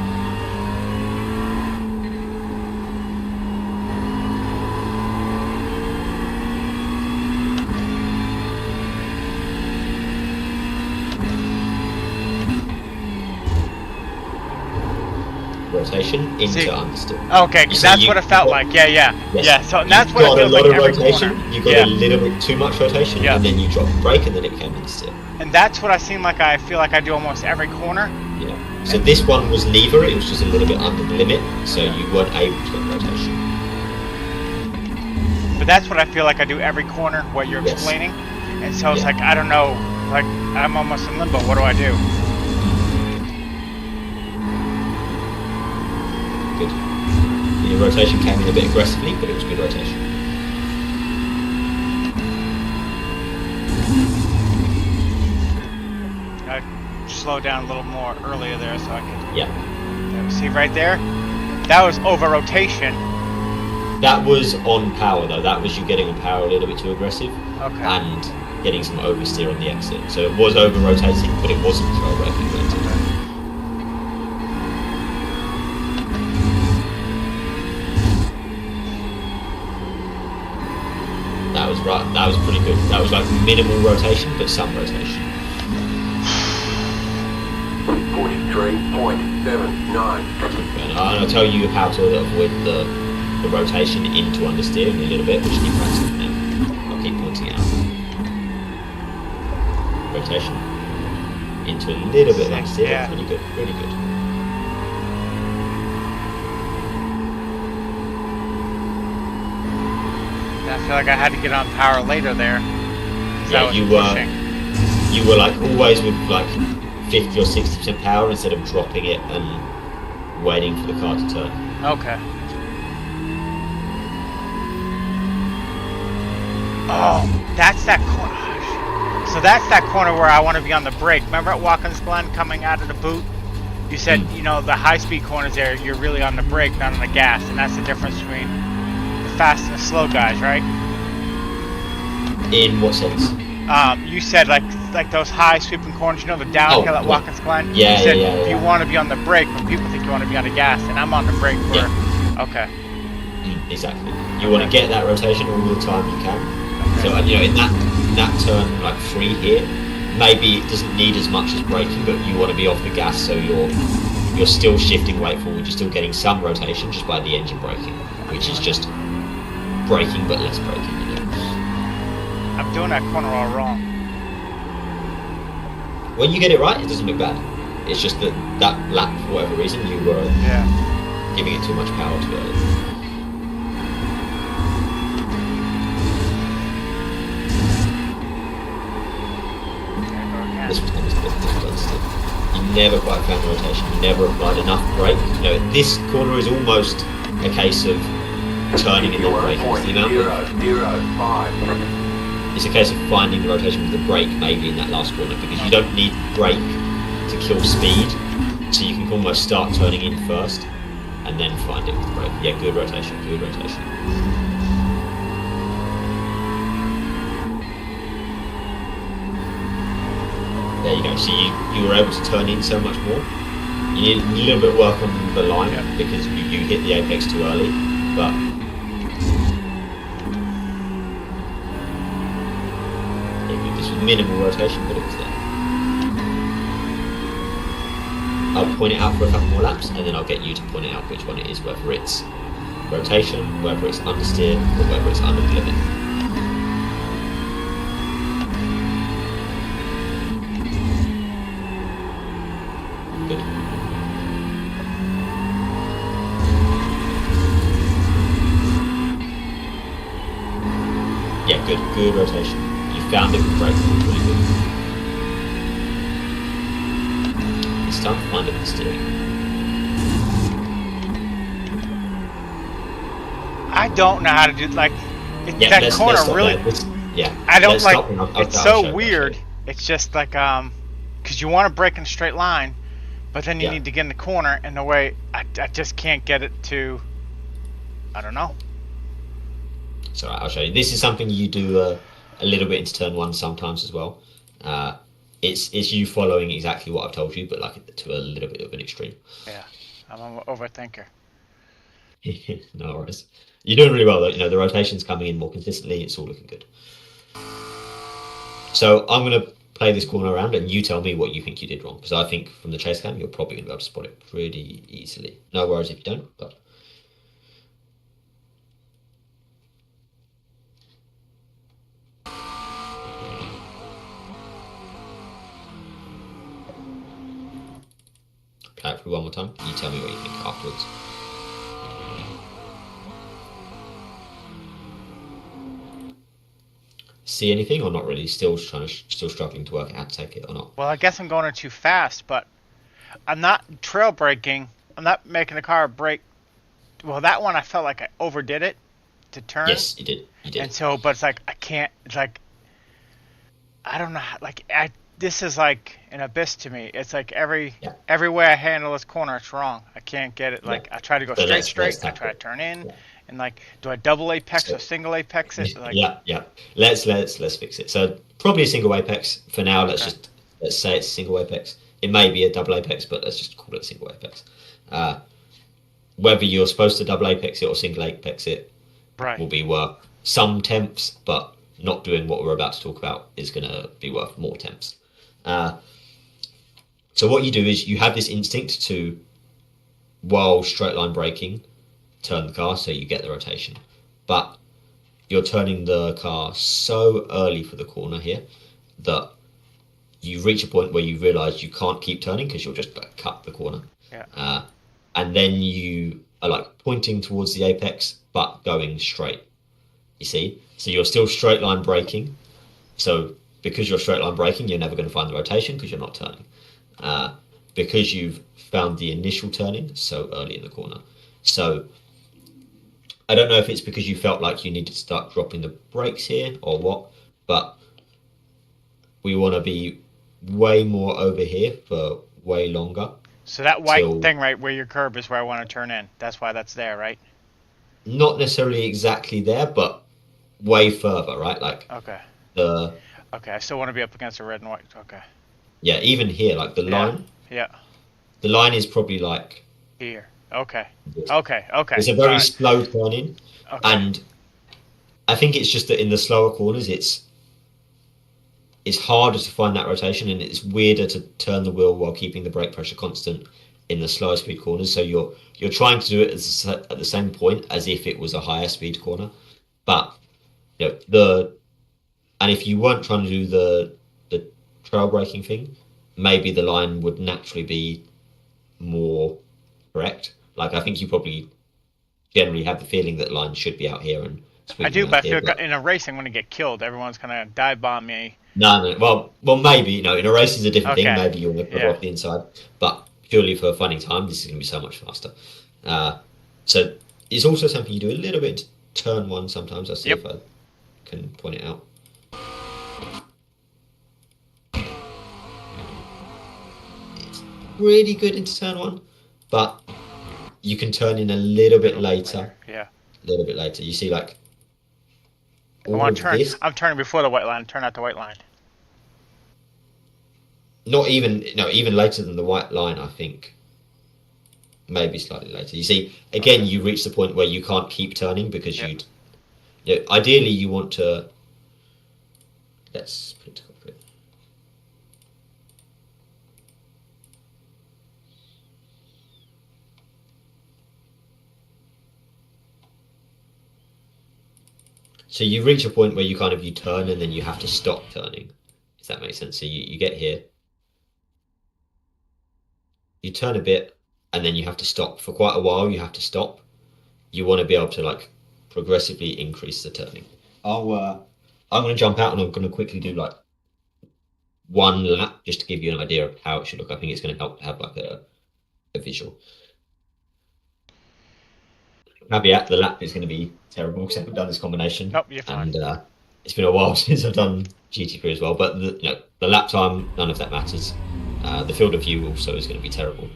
Rotation into understeer. Okay, because that's what it felt like. Yeah. Yes. Yeah, so that's what it feels like every rotation, corner. You got a little bit too much rotation, and then you drop the brake, and then it became understeer. And that's what I seem like I feel like I do almost every corner. Yeah. So this one was neither, it was just a little bit under the limit, so you weren't able to get rotation. But that's what I feel like I do every corner, what you're explaining. And so it's like, I don't know, like I'm almost in limbo. What do I do? Good. Your rotation came in a bit aggressively, but it was good rotation. I slow down a little more earlier there so I can. Yeah. See right there? That was over rotation. That was on power though. That was you getting on power a little bit too aggressive. Okay. And getting some oversteer on the exit. So it was over rotating, but it wasn't control braking related. That was right. That was pretty good. That was like minimal rotation, but some rotation. 43.79. And I'll tell you how to avoid the rotation into understeer in a little bit, which you practice now. I'll keep pointing it out. Rotation into a little bit of understeer. Yeah. Really good. Really good. I feel like I had to get on power later there. Yeah, you were like always with like 50 or 60% power instead of dropping it and waiting for the car to turn. Okay. Oh, that's that corner. So that's that corner where I want to be on the brake. Remember at Watkins Glen coming out of the boot? You said, you know, the high-speed corners there, you're really on the brake, not on the gas. And that's the difference between the fast and the slow guys, right? In what sense? You said like those high sweeping corners, you know, the downhill at Watkins Glen? Yeah, you said yeah. you want to be on the brake, but people think you want to be on the gas, and I'm on the brake for... Yeah. Okay. Exactly. You want to get that rotation all the time you can. Okay. So, you know, in that turn, like 3 here, maybe it doesn't need as much as braking, but you want to be off the gas, so you're still shifting weight forward, you're still getting some rotation just by the engine braking, which is just braking but less braking, you know. I'm doing that corner all wrong. When you get it right, it doesn't look bad. It's just that lap, for whatever reason, you were giving it too much power too early. This was understood. You never quite found the rotation. You never applied enough brake. You know, this corner is almost a case of turning and then braking. It's a case of finding the rotation with the brake maybe in that last corner, because you don't need brake to kill speed, so you can almost start turning in first and then find it with the brake. Yeah, good rotation, good rotation. There you go, so you were able to turn in so much more. You need a little bit of work on the line because you hit the apex too early, but minimal rotation, but it was there. I'll point it out for a couple more laps, and then I'll get you to point it out which one it is, whether it's rotation, whether it's understeer, or whether it's under the limit. Good. Yeah, good rotation. You found it with braking, really good. It's time to find it with steering. I don't know how to do that corner really. I don't like. It's so weird. It's just like because you want to brake in a straight line, but then you need to get in the corner, and the way I just can't get it to. I don't know. So I'll show you. This is something you do a little bit into turn one sometimes as well. It's you following exactly what I've told you, but like to a little bit of an extreme. Yeah, I'm an overthinker. No worries. You're doing really well though. You know, the rotation's coming in more consistently. It's all looking good. So I'm going to play this corner around, and you tell me what you think you did wrong, because I think from the chase cam you're probably going to be able to spot it pretty easily. No worries if you don't, but. Play it through one more time. You tell me what you think afterwards. See anything or not really? Still struggling to work out how to take it or not? Well, I guess I'm going too fast, but I'm not trail braking. I'm not making the car brake. Well, that one I felt like I overdid it to turn. Yes, you did. You did. And so, but it's like I can't. It's like I don't know. This is like an abyss to me. It's like every way I handle this corner, it's wrong. I can't get it. Like I try to go straight. I try to turn in. Yeah. And like, do I double apex or single apex it? Like, yeah. Let's fix it. So probably a single apex for now. Let's say it's a single apex. It may be a double apex, but let's just call it a single apex. Whether you're supposed to double apex it or single apex it will be worth some temps, but not doing what we're about to talk about is going to be worth more temps. So what you do is you have this instinct to, while straight line braking, turn the car so you get the rotation, but you're turning the car so early for the corner here that you reach a point where you realize you can't keep turning because you'll just cut the corner. And then you are like pointing towards the apex but going straight, you see, so you're still straight line braking. So because you're straight line braking, you're never going to find the rotation because you're not turning, because you've found the initial turning so early in the corner. So I don't know if it's because you felt like you needed to start dropping the brakes here or what, but we want to be way more over here for way longer. So that white thing right where your curb is where I want to turn in. That's why that's there, right? Not necessarily exactly there, but way further, right? Like Okay, I still want to be up against the red and white. Okay. Yeah, even here, like the line. Yeah. The line is probably like here. Okay. It's a very slow turn in, and I think it's just that in the slower corners, it's harder to find that rotation, and it's weirder to turn the wheel while keeping the brake pressure constant in the slower speed corners. So you're trying to do it at the same point as if it was a higher speed corner, but you know and if you weren't trying to do the trail braking thing, maybe the line would naturally be more correct. Like I think you probably generally have the feeling that line should be out here, and I do, but I feel in a race I'm going to get killed. Everyone's going to dive bomb me. No. Well, maybe in a race is a different thing. Maybe you'll go off the inside, but purely for finding time, this is going to be so much faster. So it's also something you do a little bit turn one sometimes. I'll see if I can point it out. It's really good into turn one, but you can turn in a little bit later. Yeah. A little bit later. You see, like, I want to turn. I'm turning before the white line. Turn out the white line. Not even, even later than the white line, I think. Maybe slightly later. You see, again, you reach the point where you can't keep turning because ideally you want to. Let's put it to cockpit. So you reach a point where you turn and then you have to stop turning, if that makes sense. So you get here, you turn a bit, and then you have to stop. For quite a while, you have to stop. You want to be able to like progressively increase the turning. I'm going to jump out and I'm going to quickly do like one lap just to give you an idea of how it should look. I think it's going to help to have like a visual. Caveat, the lap is going to be terrible because I haven't done this combination. Nope, you're fine. And it's been a while since I've done GT3 as well, but the lap time, none of that matters. The field of view also is going to be terrible,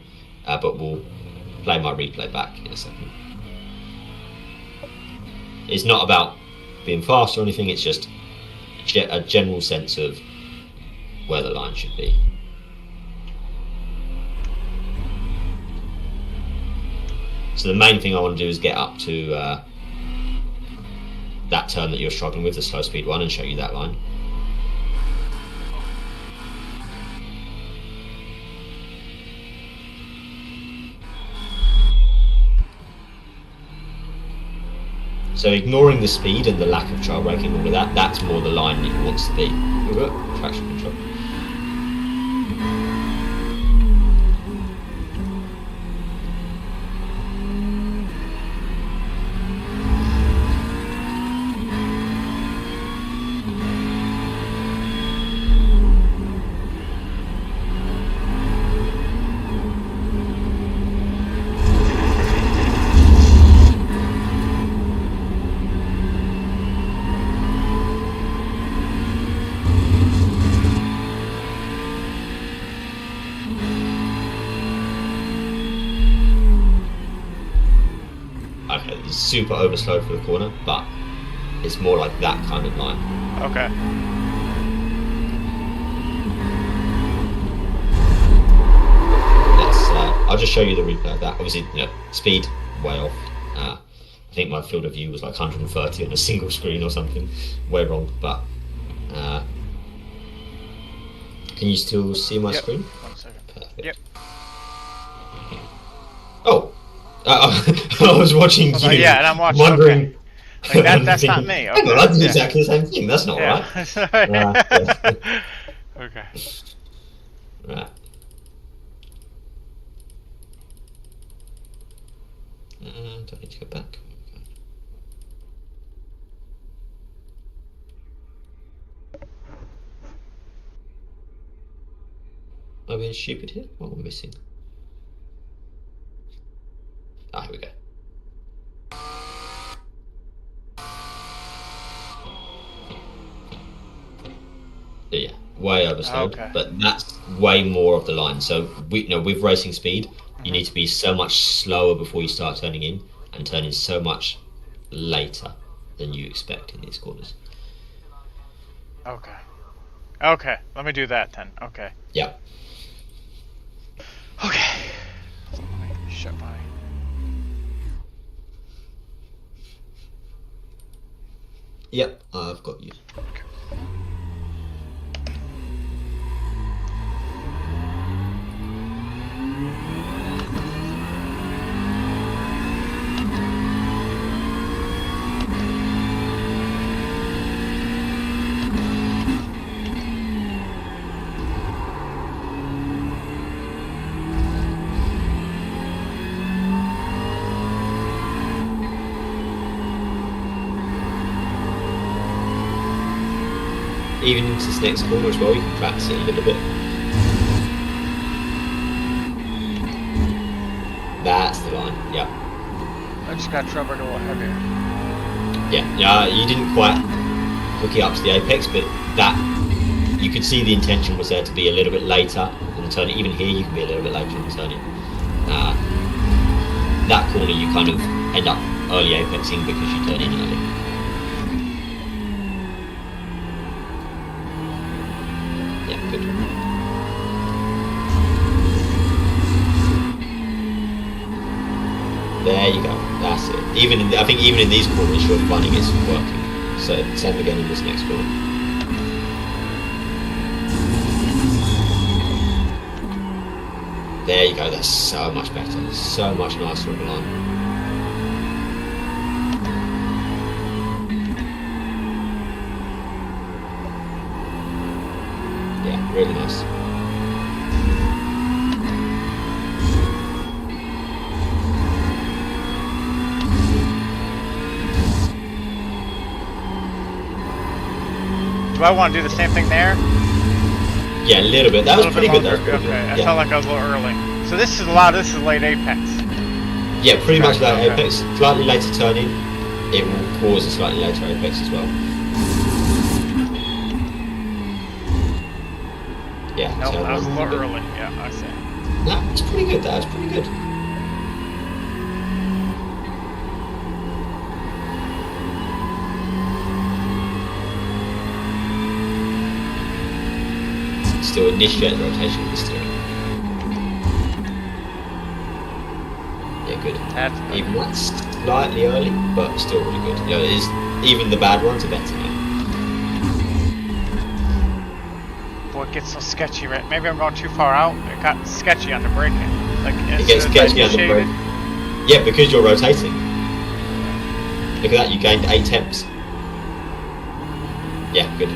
but we'll play my replay back in a second. It's not about being fast or anything, it's just a general sense of where the line should be. So the main thing I want to do is get up to that turn that you're struggling with, the slow speed one, and show you that line. So ignoring the speed and the lack of trail braking, all of that, that's more the line that it wants to be. We've got traction control. Super overslowed for the corner, but it's more like that kind of line. Okay. I'll just show you the replay of that. Obviously, speed way off. I think my field of view was like 130 on a single screen or something. Way wrong, but can you still see my screen? 1 second. Perfect. Yep. Oh. I was watching you. Yeah, and I'm watching. Wondering. Okay. Like that's not me. Okay. Hang on, I did exactly the same thing. That's not right. Yeah. Okay. Right. Don't need to go back. Am I being stupid here? What am I missing? Ah, here we go. Yeah, way overslowed, but that's way more of the line. So with racing speed, you need to be so much slower before you start turning in, and turning so much later than you expect in these corners. Okay. Okay, let me do that then. Okay. Yeah. Okay. Let me shut my... Yep, I've got you. Okay. Even into this next corner as well, you can practice it a little bit. That's the line, yeah. I just got trouble a little heavier. Yeah, you didn't quite hook it up to the apex, but that, you could see the intention was there to be a little bit later on the turn. Even here, you can be a little bit later on the turn. That corner, you kind of end up early apexing because you turn in early. Good. There you go. That's it. I think even in these corners, your running is working. So same again in this next corner. There you go. That's so much better. So much nicer of a line. Really nice. Do I want to do the same thing there? Yeah, a little bit. That was pretty good. That was pretty Okay, good. I Yeah. felt like I was a little early. So this is late apex. Yeah, pretty much Okay, late okay. apex. Slightly later turning, it will cause a slightly later apex as well. Yeah. No, turn I was a one. little early. Yeah, I see. That was pretty good. That was pretty good. Still initiate the rotation with the steering. Yeah, good. That's good. Even that's slightly early, but still really good. You know, it is, even the bad ones are better now. Boy, it gets so sketchy, right? Maybe I'm going too far out. It got sketchy on the braking. Like It gets sketchy on the brake. Yeah, because you're rotating. Look at that, you gained 8 temps. Yeah, good.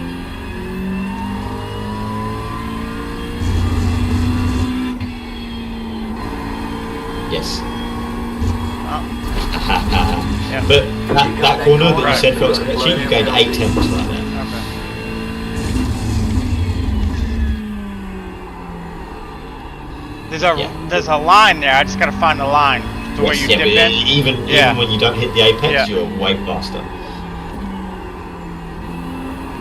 Yes. Oh, yeah. But that corner that you Right. said felt sketchy, you gained 8 temps right there. Okay. There's a line there. I just gotta find the line. The way you Yeah, dip but in. even Yeah. when you don't hit the apex, Yeah. you're way faster. No,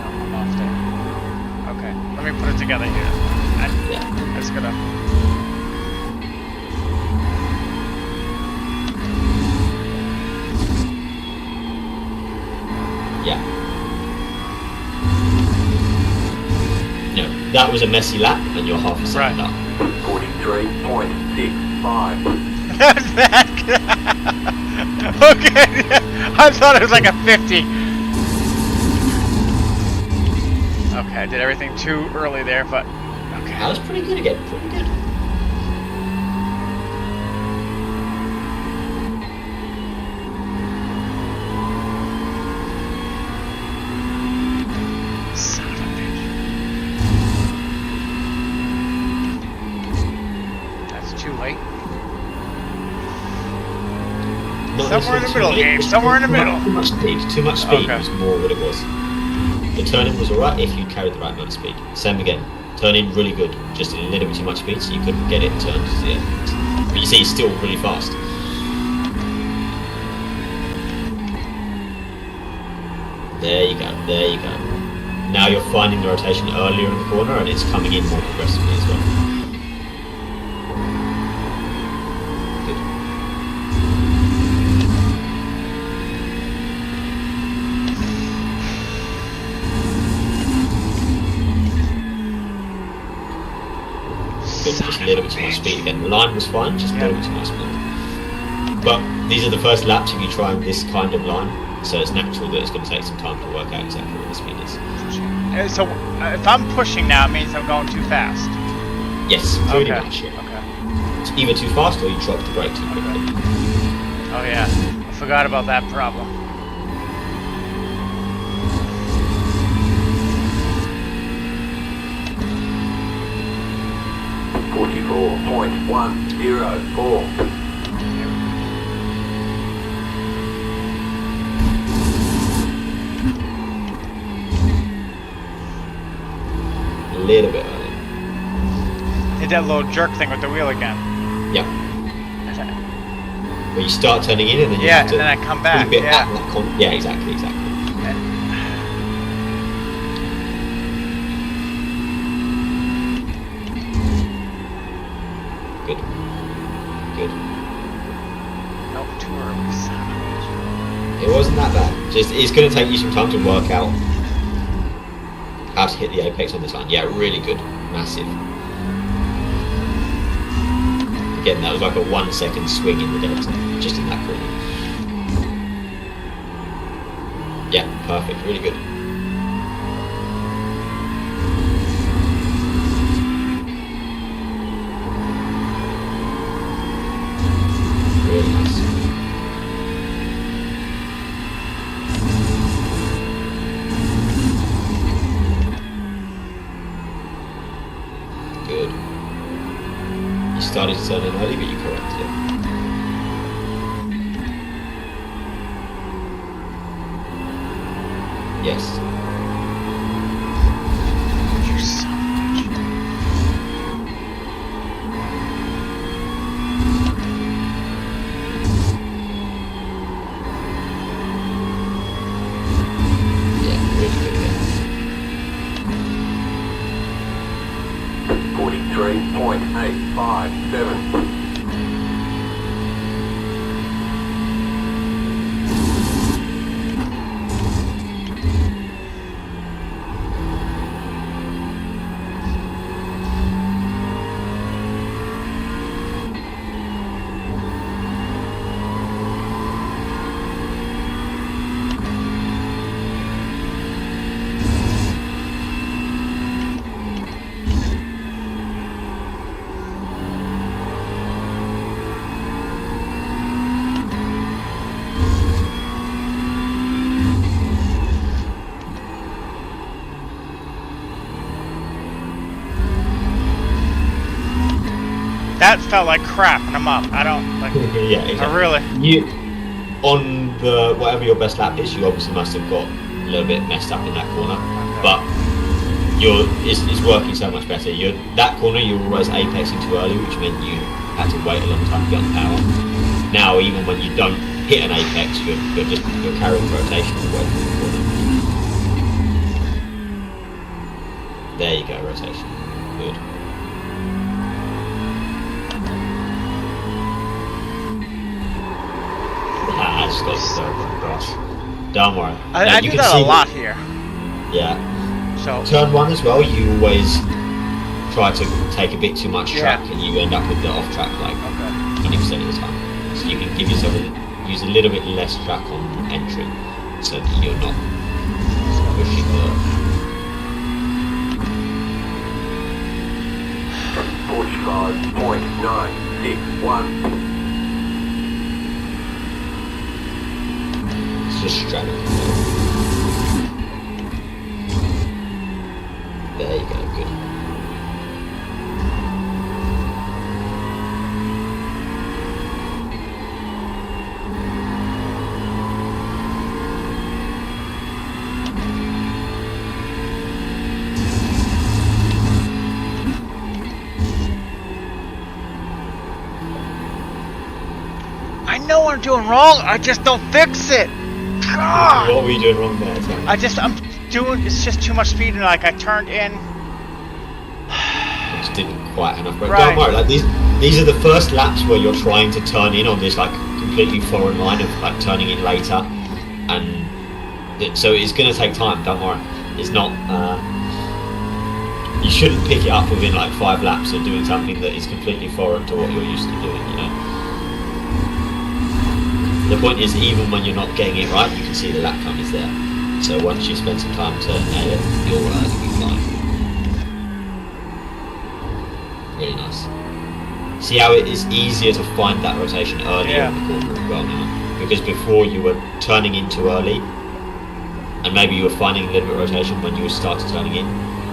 I'm off there. Okay, let me put it together here. Yeah. I just gotta. Yeah. No, that was a messy lap, and you're half a second Right. up. 43.65. Okay, I thought it was like a 50. Okay, I did everything too early there, but okay. That was pretty good again. Pretty good. Son of a bitch. That's too late. Not Somewhere in the necessarily middle, too late, Gabe, just somewhere in the middle. Too much speed. Too much speed Okay. was more what it was. The turning was alright if you carried the right amount of speed. Same again. Turning really good. Just a little bit too much speed, so you couldn't get it turned to the end. But you see, it's still really fast. There you go. There you go. Now you're finding the rotation earlier in the corner, and it's coming in more progressively as well. Good. Good, just a little bit too much speed again. The line was fine, just a little bit too much speed. But these are the first laps if you try this kind of line, so it's natural that it's going to take some time to work out exactly what the speed is. So if I'm pushing now, it means I'm going too fast. Yes, pretty Okay. much. Yeah. Okay. It's either too fast or you drop the brake too quickly. Oh yeah, I forgot about that problem. .104. A little bit early. Did that little jerk thing with the wheel again. Yeah. Where you start turning in and then you Yeah, have to and then I come back, keep it yeah. at that yeah, exactly. Good. Good. Nope, too early. Son of a bitch. It wasn't that bad. Just it's going to take you some time to work out how to hit the apex on this line. Yeah, really good. Massive. Again, that was like a 1 second swing in the delta, just in that corner. Yeah, perfect. Really good. Really nice. decided to turn in early, but you corrected it. Yes. You son of Yeah, really good again. 43.857. That felt like crap, and I'm up. I don't like. Yeah, exactly. I really. You, on the whatever your best lap is, you obviously must have got a little bit messed up in that corner, but it's working so much better. That corner you're always apexing too early, which meant you had to wait a long time to get on power. Now even when you don't hit an apex, you're carrying rotation away from the corner. There you go, rotation. Good. I just got so grass. Don't worry. I do that a lot here. Yeah. So turn one as well, you always try to take a bit too much track and you end up with the off track like 20% of the time. So you can give yourself use a little bit less track on entry so that you're not pushing the 45.961. just straddling. There you go, good. I know what I'm doing wrong, I just don't fix it! God. What were you doing wrong there? It's just too much speed, and like I turned in. Just didn't quite enough. But right. Don't worry, like these are the first laps where you're trying to turn in on this like completely foreign line of like turning in later, and so it's going to take time. Don't worry, it's not. You shouldn't pick it up within like 5 laps of doing something that is completely foreign to what you're used to doing. You know. The point is, even when you're not getting it right, you can see the lap time is there. So once you spend some time to nail it, you'll be fine. Really nice. See how it is easier to find that rotation earlier in the corner as well now? Because before you were turning in too early, and maybe you were finding a little bit of rotation when you started turning in,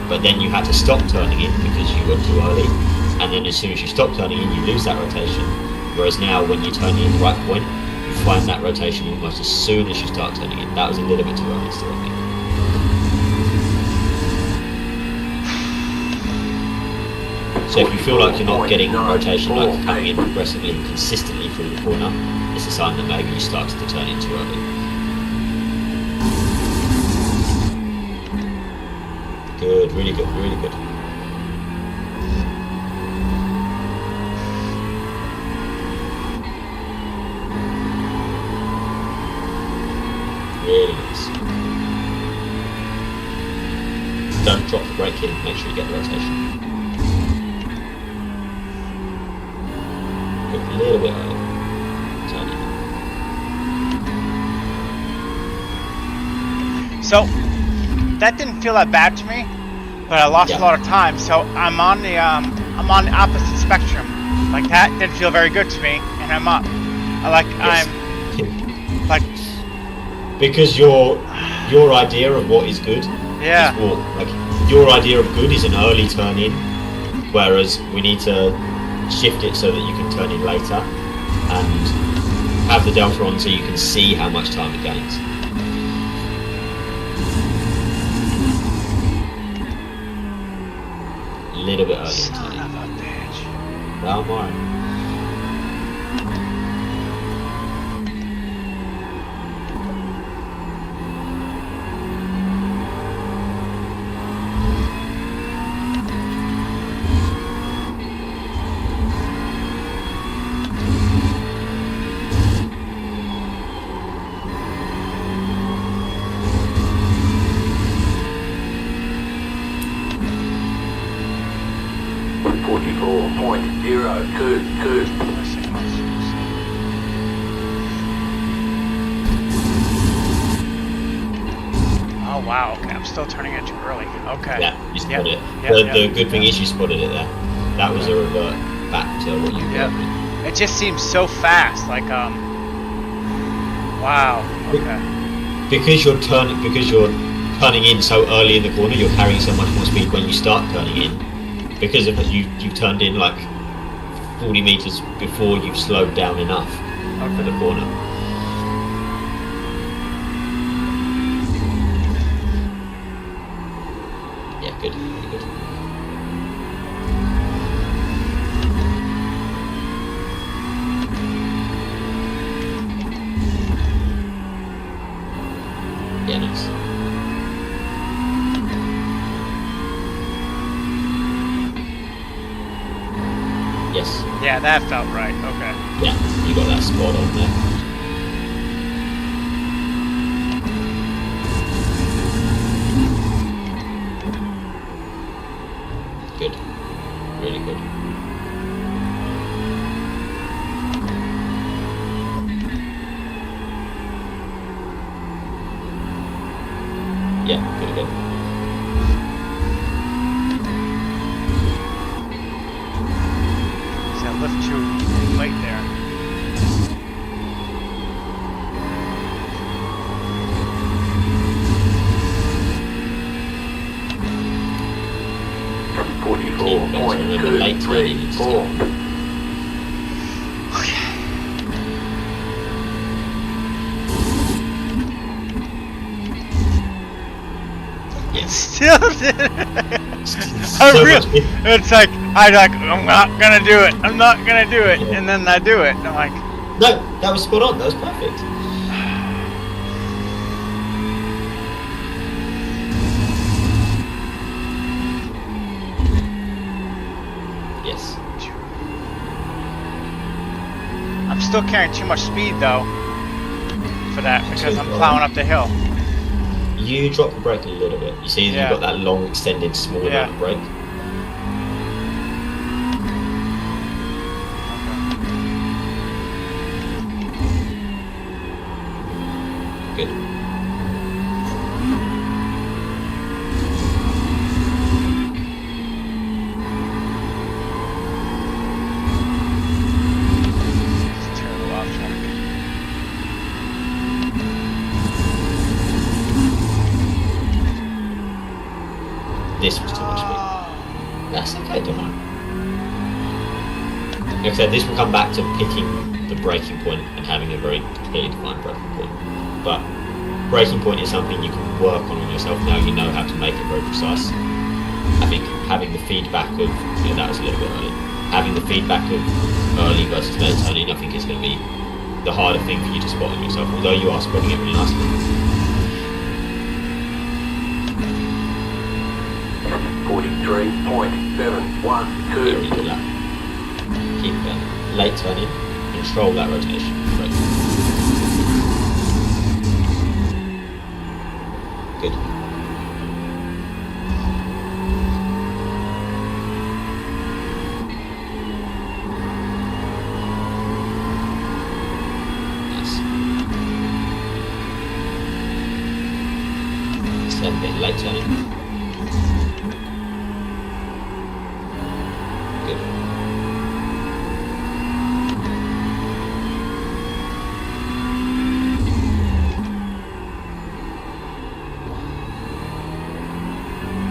but then you had to stop turning in because you were too early, and then as soon as you stop turning in, you lose that rotation. Whereas now, when you turn in at the right point, you find that rotation almost as soon as you start turning in. That was a little bit too early still, I think. So if you feel like you're not getting rotation, like coming in progressively and consistently through the corner, it's a sign that maybe you started to turn in too early. Good, really good, really good. Really nice. Don't drop the brake in, make sure you get the rotation. Look a little bit early. Turn it. So that didn't feel that bad to me, but I lost a lot of time. So I'm on the opposite spectrum. Like that didn't feel very good to me, and I'm up. Because your idea of what is good is your idea of good is an early turn in, whereas we need to shift it so that you can turn in later, and have the delta on so you can see how much time it gains. A little bit early in Son turning. of a bitch. Well, mine. Oh wow, okay, I'm still turning it too early. Okay. Yeah, you spotted it. Yep, The good thing is you spotted it there. That was a revert back to what you Yep. were. It just seems so fast, like wow, okay. Because you're turning in so early in the corner, you're carrying so much more speed when you start turning in. Because of it, you turned in like 40 meters before you've slowed down enough for the corner. Yeah, good, really good. Yeah, nice. Yes. Yeah, that felt right, okay. Yeah, you got that spot on there. Good. Really good. Yeah, pretty good. So I lift too late there. Remember late turning is Yes. Still did it. It's like I'm not gonna do it. I'm not gonna do it, Yeah. and then I do it. And I'm like, No, that was spot on. That was perfect. Yes. I'm still carrying too much speed though for that because I'm plowing up the hill. You drop the brake a little bit. You see, Yeah. you've got that long, extended, small Yeah. amount of brake. Good. It's terrible off track. This was too much speed. That's okay, don't worry. Like I said, this will come back to picking the braking point and having a very clearly defined braking point. But braking point is something you can work on yourself now. You know how to make it very precise. I think having the feedback of, that was a little bit early. Having the feedback of early versus late turning, I think is going to be the harder thing for you to spot on yourself. Although you are spotting it really nicely. 43.712. Really good lap. Keep going. Late turning. Control that rotation. Right. Good. Nice. Extend it. Late turning. Good.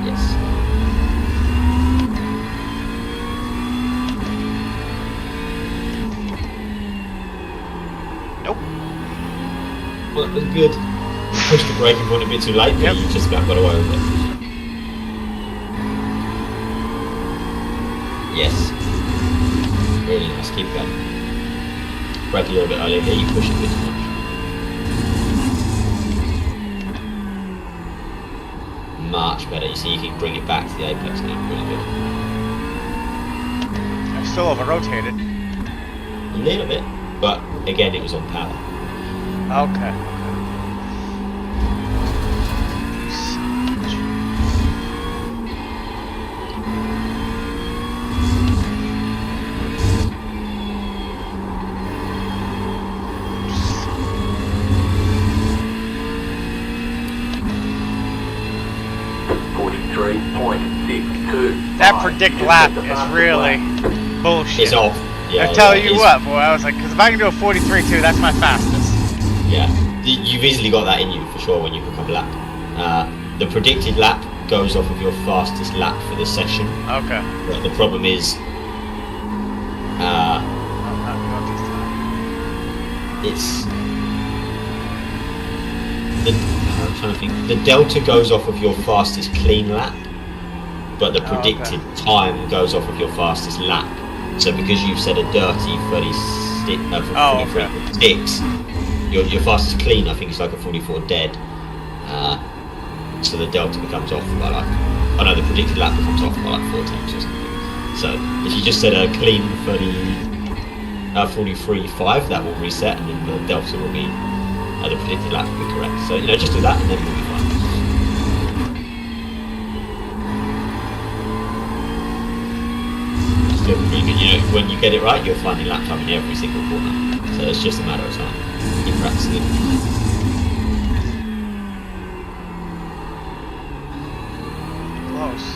Yes. That was good. You pushed the braking point a bit too late, but you just about got away with it. Yes. Really nice, keep going. Brake a little bit earlier here, you push it a bit too much. Much better, you see you can bring it back to the apex now, really good. I still over-rotated. A little bit, but again it was on power. Okay. 43.62. That predict lap is really bullshit. It's off. Yeah, I tell you what, boy, I was like, because if I can do a 43.2, that's my fastest. Yeah, you've easily got that in you for sure when you pick up a lap. The predicted lap goes off of your fastest lap for the session. Okay. But the problem is, it's I'm trying to think. The delta goes off of your fastest clean lap, but the predicted time goes off of your fastest lap. So because you've said a dirty 43.6, your fastest clean I think is like a 44 dead. So the delta becomes off by like, oh no, the predicted lap becomes off by like 4 tenths or something. So if you just said a clean 43.5, that will reset, and then the delta will be the predicted lap will be correct. So just do that, and then we'll be fine. It's looking pretty good. When you get it right, you're finding lap time in every single corner. So it's just a matter of time. Keep practicing it. Close.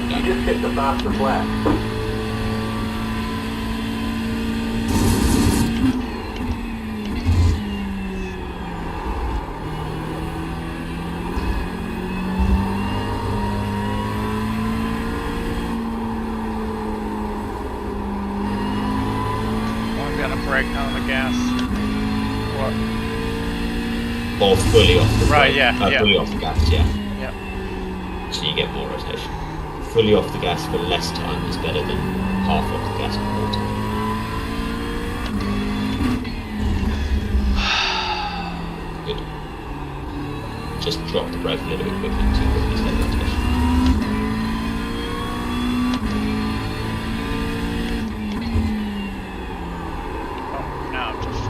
You just hit the fastest lap. I'm gonna brake on the gas. Or fully off the Right, brake. yeah. Fully off the gas, yeah. Yep. So you get more rotation. Fully off the gas for less time is better than half off the gas for more time. Good. Just drop the brake a little bit quickly to quickly stay rotation. Oh, now I'm just...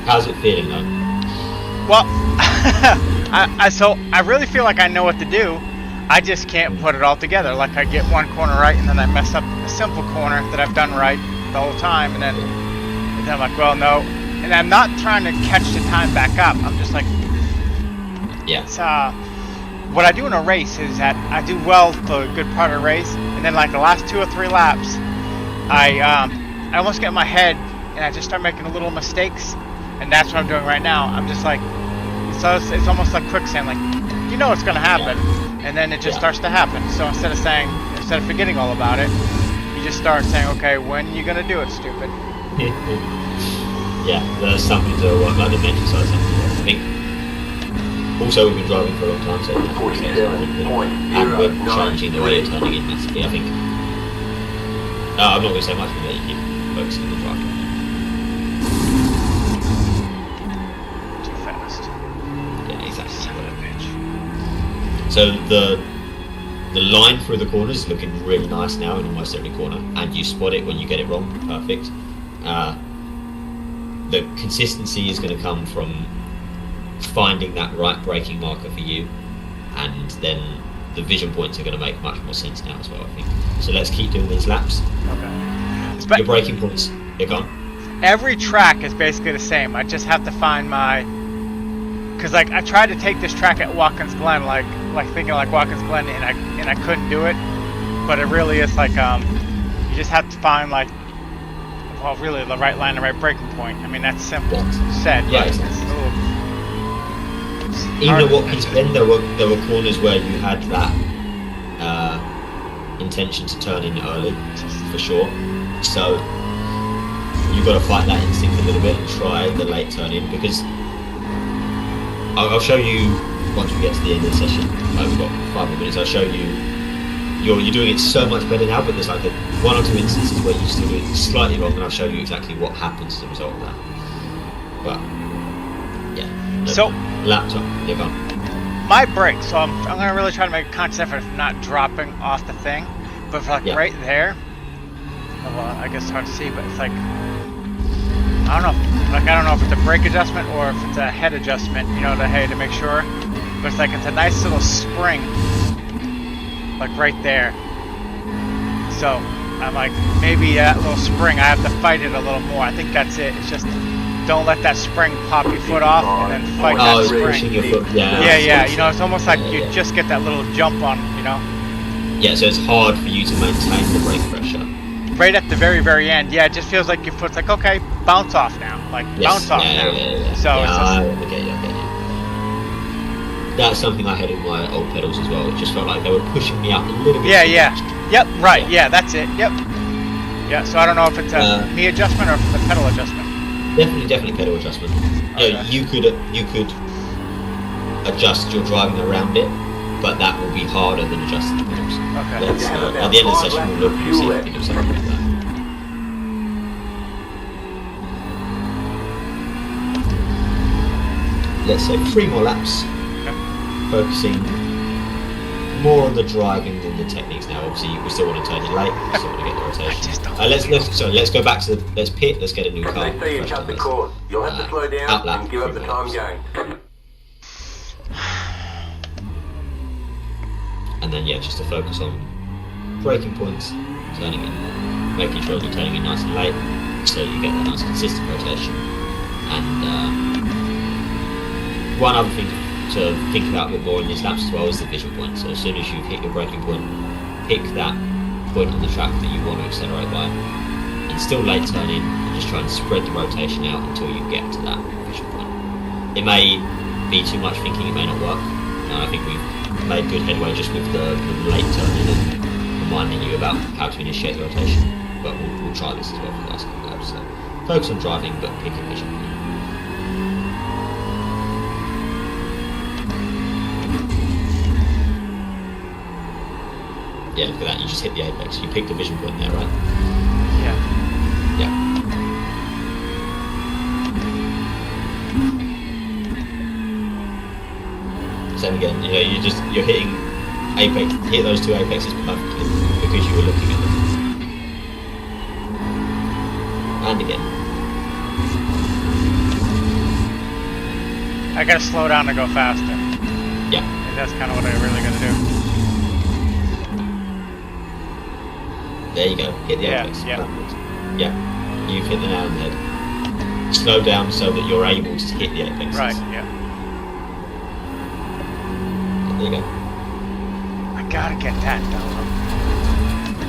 How's it feeling though? Well, I really feel like I know what to do. I just can't put it all together. Like I get one corner right, and then I mess up a simple corner that I've done right the whole time, and then I'm like, well, no. And I'm not trying to catch the time back up. I'm just like, yeah. It's, what I do in a race is that I do well for a good part of the race, and then like the last 2 or 3 laps, I almost get in my head, and I just start making little mistakes, and that's what I'm doing right now. I'm just like, so it's almost like quicksand, like, you know it's going to happen, and then it just starts to happen. So instead of forgetting all about it, you just start saying, okay, when are you going to do it, stupid? Yeah, there's something to work, like the mental side of something. I think also we've been driving for a long time, so and we're changing the way you're turning in massively. I think I'm not going to say much, but you keep focusing on the drive. So the line through the corners is looking really nice now in almost every corner, and you spot it when you get it wrong. Perfect. The consistency is going to come from finding that right braking marker for you, and then the vision points are going to make much more sense now as well, I think. So let's keep doing these laps. Okay. Your braking points, they're gone. every track is basically the same. I just have to find my, because like I tried to take this track at Watkins Glen, like thinking like Watkins Glen, and I couldn't do it. But it really is like you just have to find like, well, really the right line, the right breaking point. I mean, that's simple said. Yeah, But even at Watkins Glen, there were corners where you had that intention to turn in early, for sure. So you've got to fight that instinct a little bit and try the late turn in, because I'll show you once we get to the end of the session. We've got 5 more minutes. I'll show you. You're doing it so much better now, but there's like 1 or 2 instances where you still do it slightly wrong, and I'll show you exactly what happens as a result of that. But yeah. So laptop, you're gone. My brake, so I'm gonna really try to make a conscious effort of not dropping off the thing, but for like right there, well, I guess it's hard to see, but it's like, I don't know if it's a brake adjustment or if it's a head adjustment, you know, to make sure, but it's like, it's a nice little spring, like right there. So I'm like, maybe that little spring, I have to fight it a little more. I think that's it. It's just, don't let that spring pop your foot off and then fight that spring. Your foot. Yeah. You know, it's almost like you just get that little jump on, you know? Yeah, so it's hard for you to maintain the brake pressure. Right at the very, very end. Yeah, it just feels like your foot's like, okay, bounce off now. Like, bounce off now. Yeah. So it's just... I get you. That's something I had in my old pedals as well. It just felt like they were pushing me up a little bit. Yeah. Yep, right. Yeah, that's it. Yep. Yeah, so I don't know if it's a knee adjustment or if it's a pedal adjustment. Definitely pedal adjustment. Okay. You could adjust your driving around it, but that will be harder than adjusting the pedals. Okay. At the end of the session, we'll look and see if we can do something like that. Let's say 3 more laps. Focusing more on the driving than the techniques now. Obviously, we still want to turn in late. We still want to get the rotation. Let's go back to let's pit. Let's get a new car. If they say you cut the cord, you'll have to slow down and give up the time game. And then just to focus on braking points, turning in, making sure you're turning in nice and late, so you get that nice consistent rotation. And one other thing to think about a bit more in these laps as well is the visual point. So as soon as you've hit your braking point, pick that point on the track that you want to accelerate by, and still late turn in, and just try and spread the rotation out until you get to that visual point. It may be too much thinking, it may not work. I think we've made good headway just with the late turn in and reminding you about how to initiate the rotation, but we'll try this as well for the last couple of laps. So focus on driving, but pick a vision point. Yeah, look at that, you just hit the apex. You picked a vision point there, right? Yeah. Same again, you're hitting apex, hit those 2 apexes perfectly because you were looking at them. And again. I gotta slow down to go faster. Yeah. And that's kind of what I really gotta do. There you go, hit the apex. Yeah. You've hit the nail on the head. Slow down so that you're able to hit the apex. Right, yeah. There you go. I gotta get that done.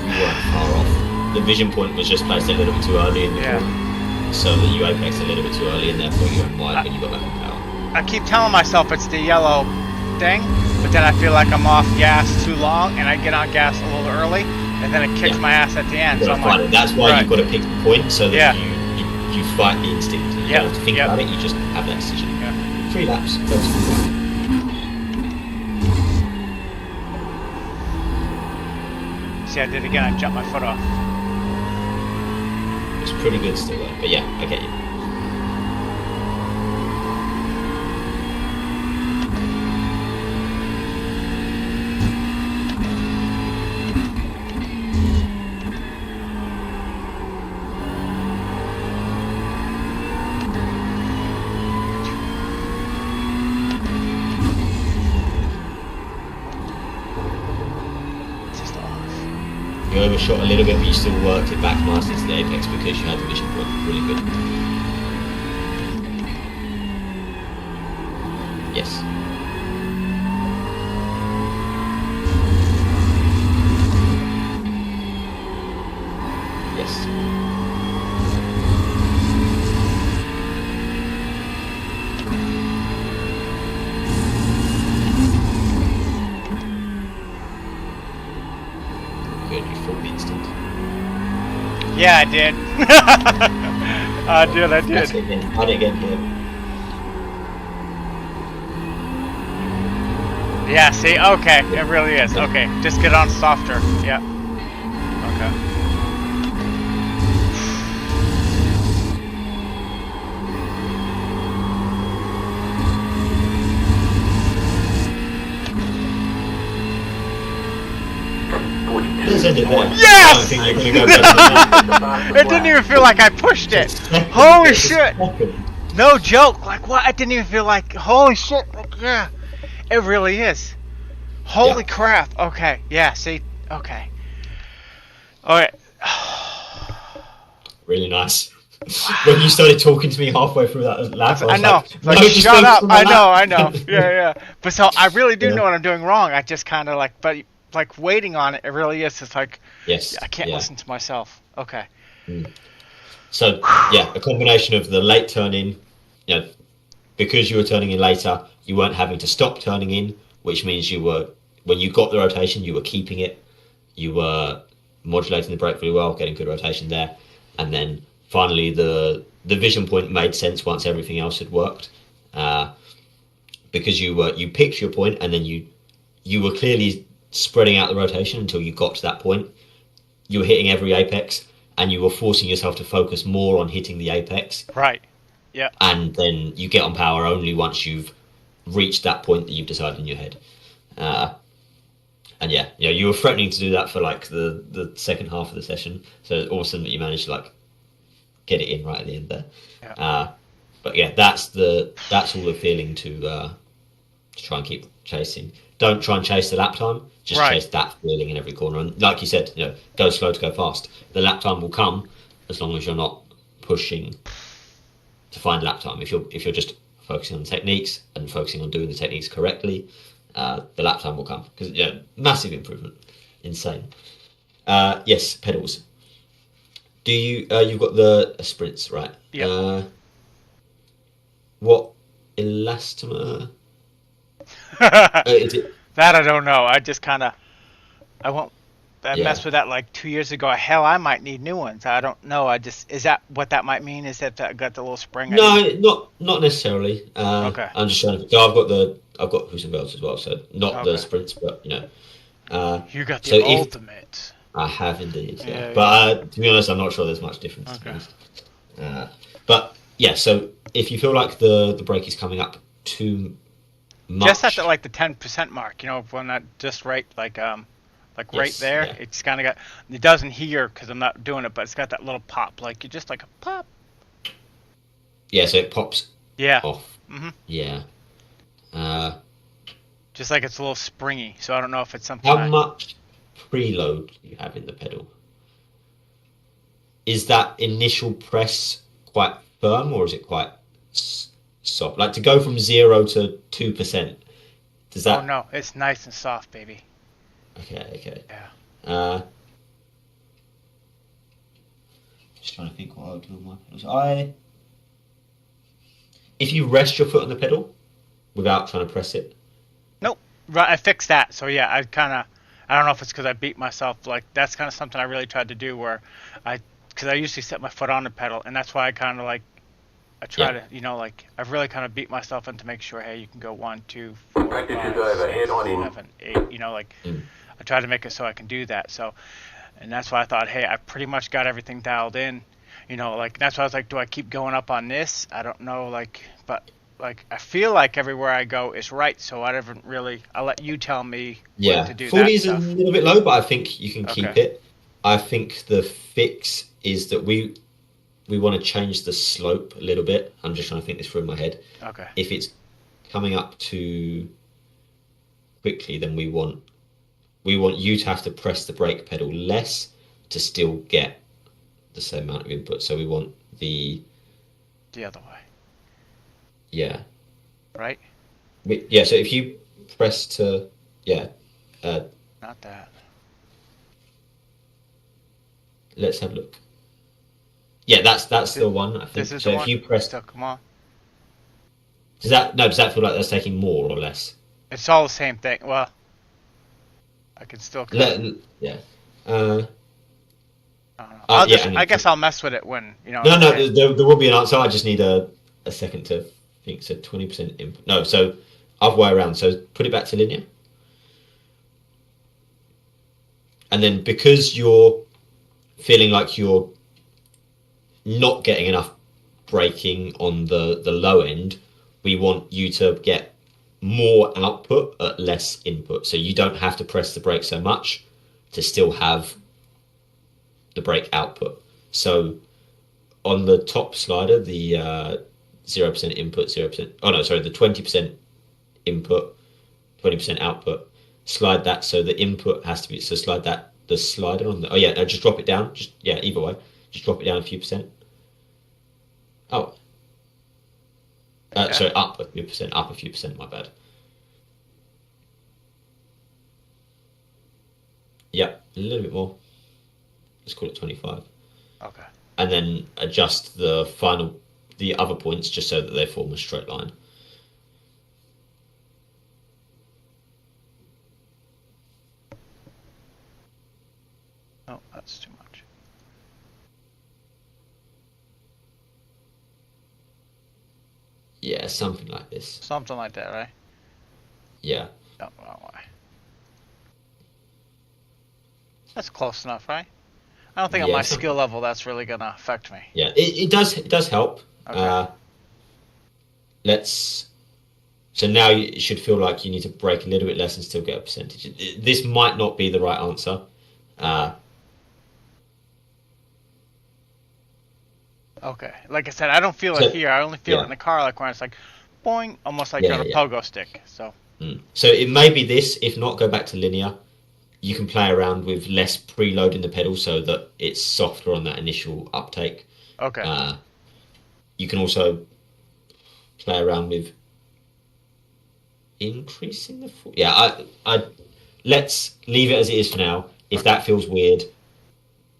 You weren't far off. The vision point was just placed a little bit too early in the corner, so that you apexed a little bit too early and therefore you went wide when you got back on power. I keep telling myself it's the yellow thing, but then I feel like I'm off gas too long and I get on gas a little early. And then it kicks my ass at the end. So I'm like, that's why you've got to pick the point so that you fight the instinct. You don't have to think about it, you just have that decision. 3 laps, focus on driving. See, I did it again, I jumped my foot off. It's pretty good still though, but yeah, I get you. You overshot a little bit, but you still worked it back nicely to the apex because you had the vision point. Really good. Yes. Yes. Good, you fought the instant. Yeah, I did. I did. That's it again. Add it again here. Yeah, see? Okay, it really is. Okay, just get on softer. Yeah. Okay. Let's end it there. Yes! I don't think you're gonna go better than that. It didn't even feel like I pushed it. Holy shit! No joke. Like what? I didn't even feel like. Holy shit! Like, yeah, it really is. Holy crap! Okay. Yeah. See. Okay. All right. Really nice. When you started talking to me halfway through that lap, I know. Like, Like, no, just shut focus up. on the I lap. know. Yeah. But so I really do Yeah. know what I'm doing wrong. I just kind of like, but like waiting on it. It really is. It's like Yes. I can't yeah. listen to myself. Okay. So yeah, a combination of the late turn in, you know, because you were turning in later, you weren't having to stop turning in, which means you were, when you got the rotation, you were keeping it, you were modulating the brake really well, getting good rotation there, and then finally the vision point made sense once everything else had worked, because you picked your point and then you were clearly spreading out the rotation until you got to that point. You were hitting every apex and you were forcing yourself to focus more on hitting the apex. Right. Yeah. And then you get on power only once you've reached that point that you've decided in your head. And yeah, you were threatening to do that for like the second half of the session. So it's awesome that you managed to like get it in right at the end there. Yeah. But yeah, that's all the feeling to try and keep chasing. Don't try and chase the lap time. Just Right. chase that feeling in every corner. And like you said, go slow to go fast. The lap time will come as long as you're not pushing to find lap time. If you're just focusing on techniques and focusing on doing the techniques correctly, the lap time will come. Because massive improvement, insane. Yes, pedals. Do you? You've got the sprints, right? Yeah. What elastomer? Is it? That I don't know. I just kind of, I Yeah. messed with that like 2 years ago. Hell, I might need new ones. I don't know. Is that what that might mean? Is that I got the little spring? No, not necessarily. Okay. I'm just trying to. So I've got hoops and belts as well. So not the Okay. sprints, but You got the so if- ultimate. I have indeed. Yeah. Yeah, But to be honest, I'm not sure there's much difference. To be Okay. honest. But yeah, so if you feel like the brake is coming up too much, Just at the, like the 10% mark, when that just right, like right Yes, there, yeah. it's kind of got. It doesn't here because I'm not doing it, but it's got that little pop, like you just like a pop. yeah, so it pops Yeah. off. Mhm. Yeah. Just like it's a little springy. So I don't know if it's something. How much preload do you have in the pedal? Is that initial press quite firm or is it quite soft? Like to go from 0 to 2%. Does that? Oh no, it's nice and soft, baby. Okay. Yeah. Just trying to think what I would do with my pedals. If you rest your foot on the pedal without trying to press it. Nope. Right, I fixed that. So yeah, I don't know if it's because I beat myself. Like that's kind of something I really tried to do where because I usually set my foot on the pedal, and that's why I kind of like. I try to, I've really kind of beat myself into make sure, hey, you can go 1, 2, 4, 5, Practice 6, is over. Head on in. 7, 8, I try to make it so I can do that. So, and that's why I thought, hey, I pretty much got everything dialed in, that's why I was like, do I keep going up on this? I don't know, but I feel like everywhere I go is right. So I haven't really, I'll let you tell me when to do 40 that is stuff. a little bit low, but I think you can keep Okay. it. I think the fix is that we want to change the slope a little bit. I'm just trying to think this through in my head. Okay. If it's coming up too quickly, then we want we want you to have to press the brake pedal less to still get the same amount of input. So we want the other way. Yeah. Right? Yeah, so if you press to, not that. Let's have a look. Yeah, that's the one, I think. This is so the if one? you press, Still, come on. does that feel like that's taking more or less? It's all the same thing. Well, I can still Yeah. I don't know. Yeah, I guess I'll mess with it when, No, there will be an answer. I just need a second to think. So 20% input. No, so other way around. So put it back to linear. And then because you're feeling like you're not getting enough braking on the low end, we want you to get more output at less input. So you don't have to press the brake so much to still have the brake output. So on the top slider, the 0% input, 0%. Oh no, sorry, the 20% input, 20% output. Slide that so the input has to be. So slide that the slider on the. Oh yeah, no, just drop it down. Either way, just drop it down a few percent. Oh, sorry, up a few percent. Up a few percent. My bad. Yeah, a little bit more. Let's call it 25. Okay. And then adjust the other points just so that they form a straight line. Oh, that's too much. Yeah, something like this. Something like that, right? Yeah. No, wrong way. That's close enough, right? I don't think on my skill level that's really gonna affect me. Yeah, it does help. Okay. So now it should feel like you need to brake a little bit less and still get a percentage. This might not be the right answer. Okay. Like I said, I don't feel it here. I only feel it in the car, like when it's like, boing, almost like you're on a pogo stick. So. So it may be this. If not, go back to linear. You can play around with less preloading the pedal so that it's softer on that initial uptake. Okay. You can also play around with increasing the force. Yeah, I let's leave it as it is for now. If that feels weird,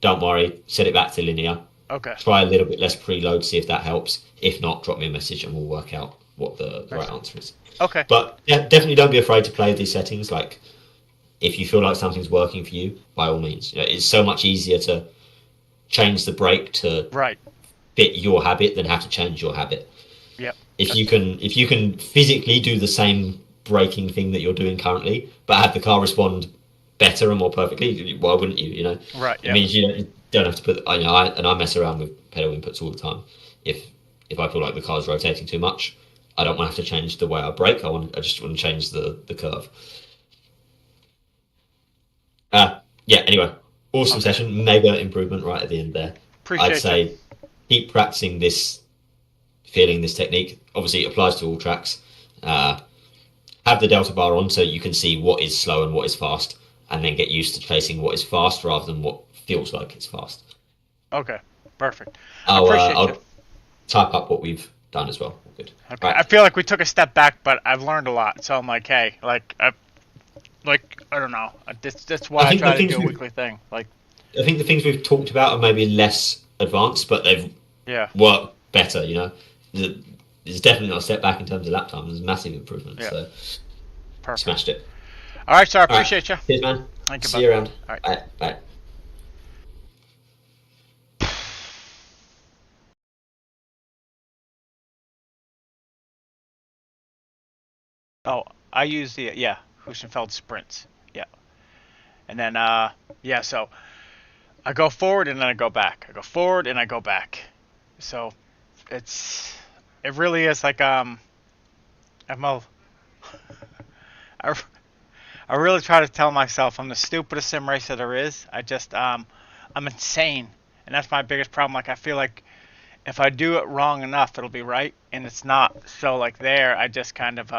don't worry. Set it back to linear. Okay. Try a little bit less preload, see if that helps. If not, drop me a message and we'll work out what the right answer is. Okay. But definitely don't be afraid to play with these settings. Like, if you feel like something's working for you, by all means. It's so much easier to change the brake to fit your habit than have to change your habit. Yep. If you can physically do the same braking thing that you're doing currently, but have the car respond better and more perfectly, why wouldn't you? Right. It means you don't have to put. I mess around with pedal inputs all the time. If I feel like the car's rotating too much, I don't want to have to change the way I brake. I just want to change the curve. Anyway, awesome session. Mega improvement right at the end there. I'd say keep practicing this feeling, this technique. Obviously, it applies to all tracks. Have the delta bar on so you can see what is slow and what is fast, and then get used to chasing what is fast rather than what feels like it's fast. Okay, perfect. I'll type up what we've done as well. Good. Okay. Right. I feel like we took a step back, but I've learned a lot. So I'm like, hey, I don't know. That's why I try to do a weekly thing. I think the things we've talked about are maybe less advanced, but they've worked better. There's definitely not a step back in terms of lap time. There's massive improvements. Yeah. So perfect. Smashed it. All right, sir. I appreciate you. Cheers, man. Thank you. See you around. All right. Bye. Oh, I use the Hussenfeld sprints. Yeah. And then so I go forward and then I go back. I go forward and I go back. So it really is like I really try to tell myself I'm the stupidest sim racer there is. I'm insane, and that's my biggest problem. Like I feel like if I do it wrong enough, it'll be right, and it's not. So like I just kind of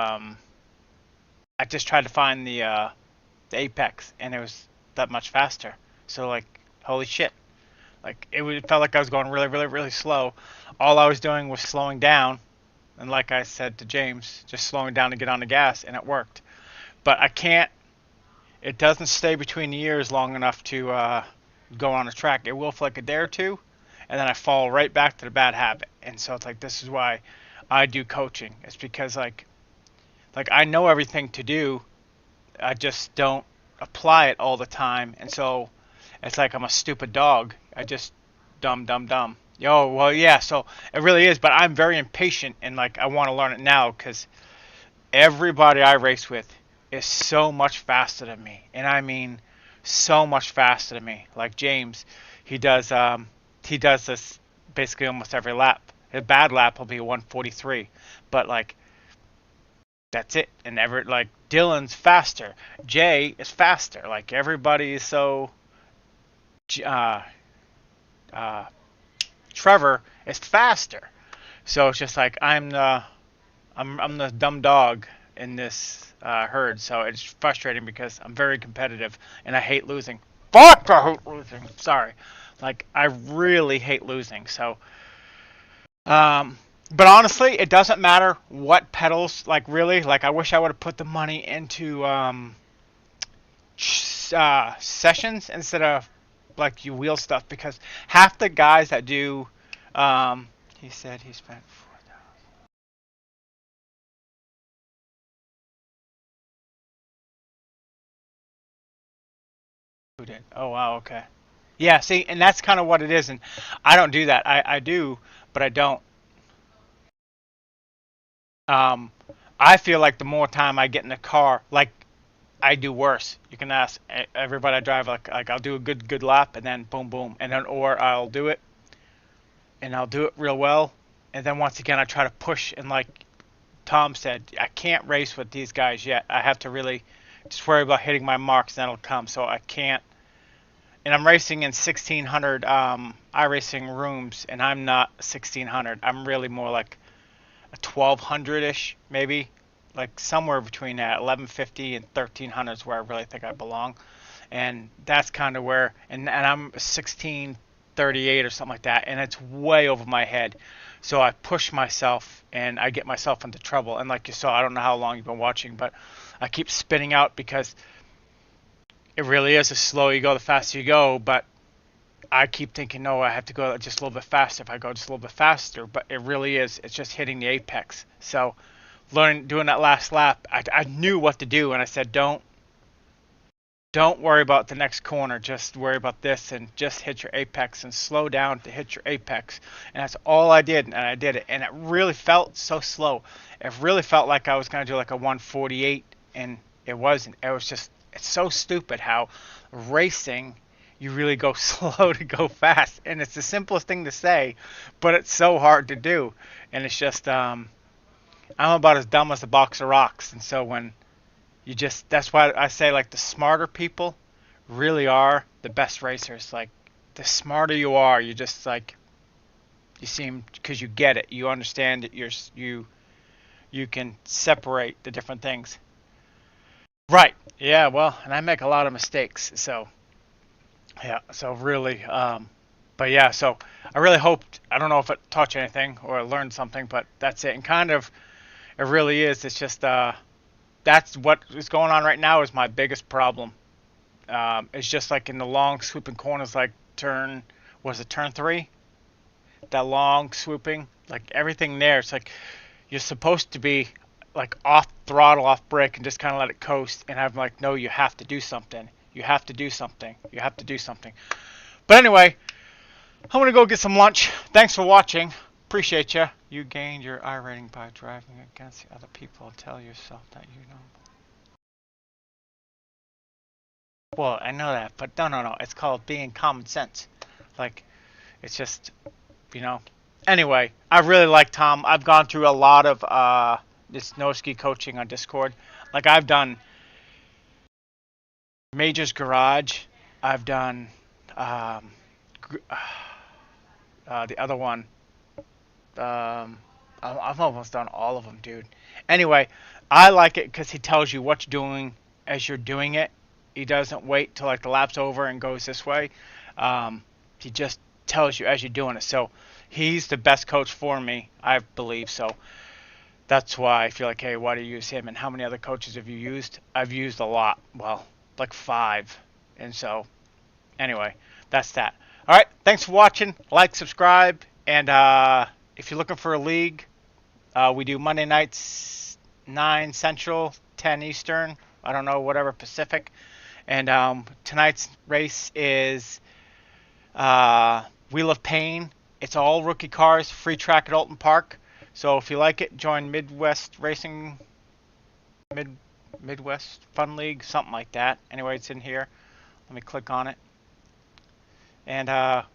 I just try to find the the apex, and it was that much faster. So like, holy shit. Like it felt like I was going really, really, really slow. All I was doing was slowing down, and like I said to James, just slowing down to get on the gas, and it worked. But I can't. It doesn't stay between the ears long enough to go on a track. It will for like a day or two, and then I fall right back to the bad habit. And so it's like, this is why I do coaching. It's because like I know everything to do, I just don't apply it all the time. And so it's like I'm a stupid dog. I just dumb. Yo, well, yeah, so it really is. But I'm very impatient, and like I want to learn it now, because everybody I race with is so much faster than me. And I mean so much faster than me. Like James, he does this basically almost every lap. A bad lap will be 1:43, but like that's it. And like Dylan's faster, Jay is faster. Like everybody is so. Trevor is faster, so it's just like I'm the dumb dog in this herd. So it's frustrating because I'm very competitive and I hate losing. Fuck, I hate losing. Sorry, like I really hate losing. So, but honestly, it doesn't matter what pedals. Like really, like I wish I would have put the money into sessions instead of like you wheel stuff, because half the guys that do, he said he spent 4,000. Who did? Oh wow, okay. Yeah, see, and that's kind of what it is, and I don't do that. I do, but I don't. Um, I feel like the more time I get in the car, like I do worse. You can ask everybody I drive. Like I'll do a good lap, and then boom, boom, and then or I'll do it, and I'll do it real well, and then once again I try to push. And like Tom said, I can't race with these guys yet. I have to really just worry about hitting my marks, and that'll come. So I can't. And I'm racing in 1600 iRacing rooms, and I'm not 1600. I'm really more like a 1200-ish, maybe. Like somewhere between that 1150 and 1300 is where I really think I belong. And that's kind of where, and I'm 1638 or something like that, and it's way over my head. So I push myself and I get myself into trouble. And like you saw, I don't know how long you've been watching, but I keep spinning out because it really is. The slower you go, the faster you go. But I keep thinking, no, I have to go just a little bit faster if I go just a little bit faster. But it really is. It's just hitting the apex. So doing that last lap, I knew what to do, and I said, don't worry about the next corner. Just worry about this, and just hit your apex and slow down to hit your apex. And that's all I did, and I did it. And it really felt so slow. It really felt like I was going to do like a 148, and it wasn't. It was just, it's so stupid how racing, you really go slow to go fast. And it's the simplest thing to say, but it's so hard to do. And it's just, I'm about as dumb as a box of rocks. And so when you just, that's why I say like the smarter people really are the best racers. Like the smarter you are, you just like, you seem, because you get it, you understand it, you can separate the different things. Right. Yeah, well, and I make a lot of mistakes. So yeah, so really, but yeah, so I really hoped, I don't know if it taught you anything or I learned something, but that's it. And kind of, it really is. It's just, that's what is going on right now is my biggest problem. It's just like in the long swooping corners, like turn 3? That long swooping, like everything there. It's like you're supposed to be like off throttle, off brake, and just kind of let it coast. And I'm like, no, you have to do something. You have to do something. You have to do something. But anyway, I'm going to go get some lunch. Thanks for watching. Appreciate you. You gained your I rating by driving against the other people. Tell yourself that you know. Well, I know that, but no. It's called being common sense. Like, it's just, you know. Anyway, I really like Tom. I've gone through a lot of this Noakesy coaching on Discord. Like, I've done Major's Garage. I've done the other one. I've almost done all of them, dude. Anyway, I like it because he tells you what you're doing as you're doing it, He doesn't wait till like the lap's over and goes this way. He just tells you as you're doing it. So he's the best coach for me, I believe. So that's why I feel like, hey, why do you use him? And how many other coaches have you used? I've used a lot. Well, like 5. And so anyway, that's that. All right, thanks for watching. Like, subscribe, and if you're looking for a league, we do Monday nights, 9 Central, 10 Eastern. I don't know, whatever Pacific. And tonight's race is Wheel of Pain. It's all rookie cars, free track at Alton Park. So if you like it, join Midwest Fun League, something like that. Anyway, it's in here. Let me click on it. And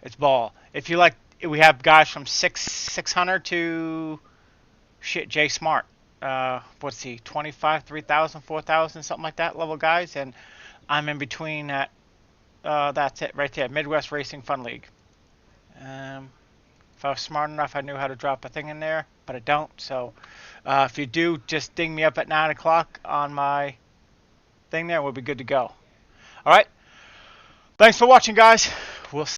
it's ball. If you like, we have guys from 600 to Jay Smart. What's he? 25, 3,000, 4,000, something like that level guys. And I'm in between that. That's it right there. Midwest Racing Fun League. If I was smart enough, I knew how to drop a thing in there, but I don't. So if you do, just ding me up at 9 o'clock on my thing there. We'll be good to go. All right. Thanks for watching, guys. We'll see.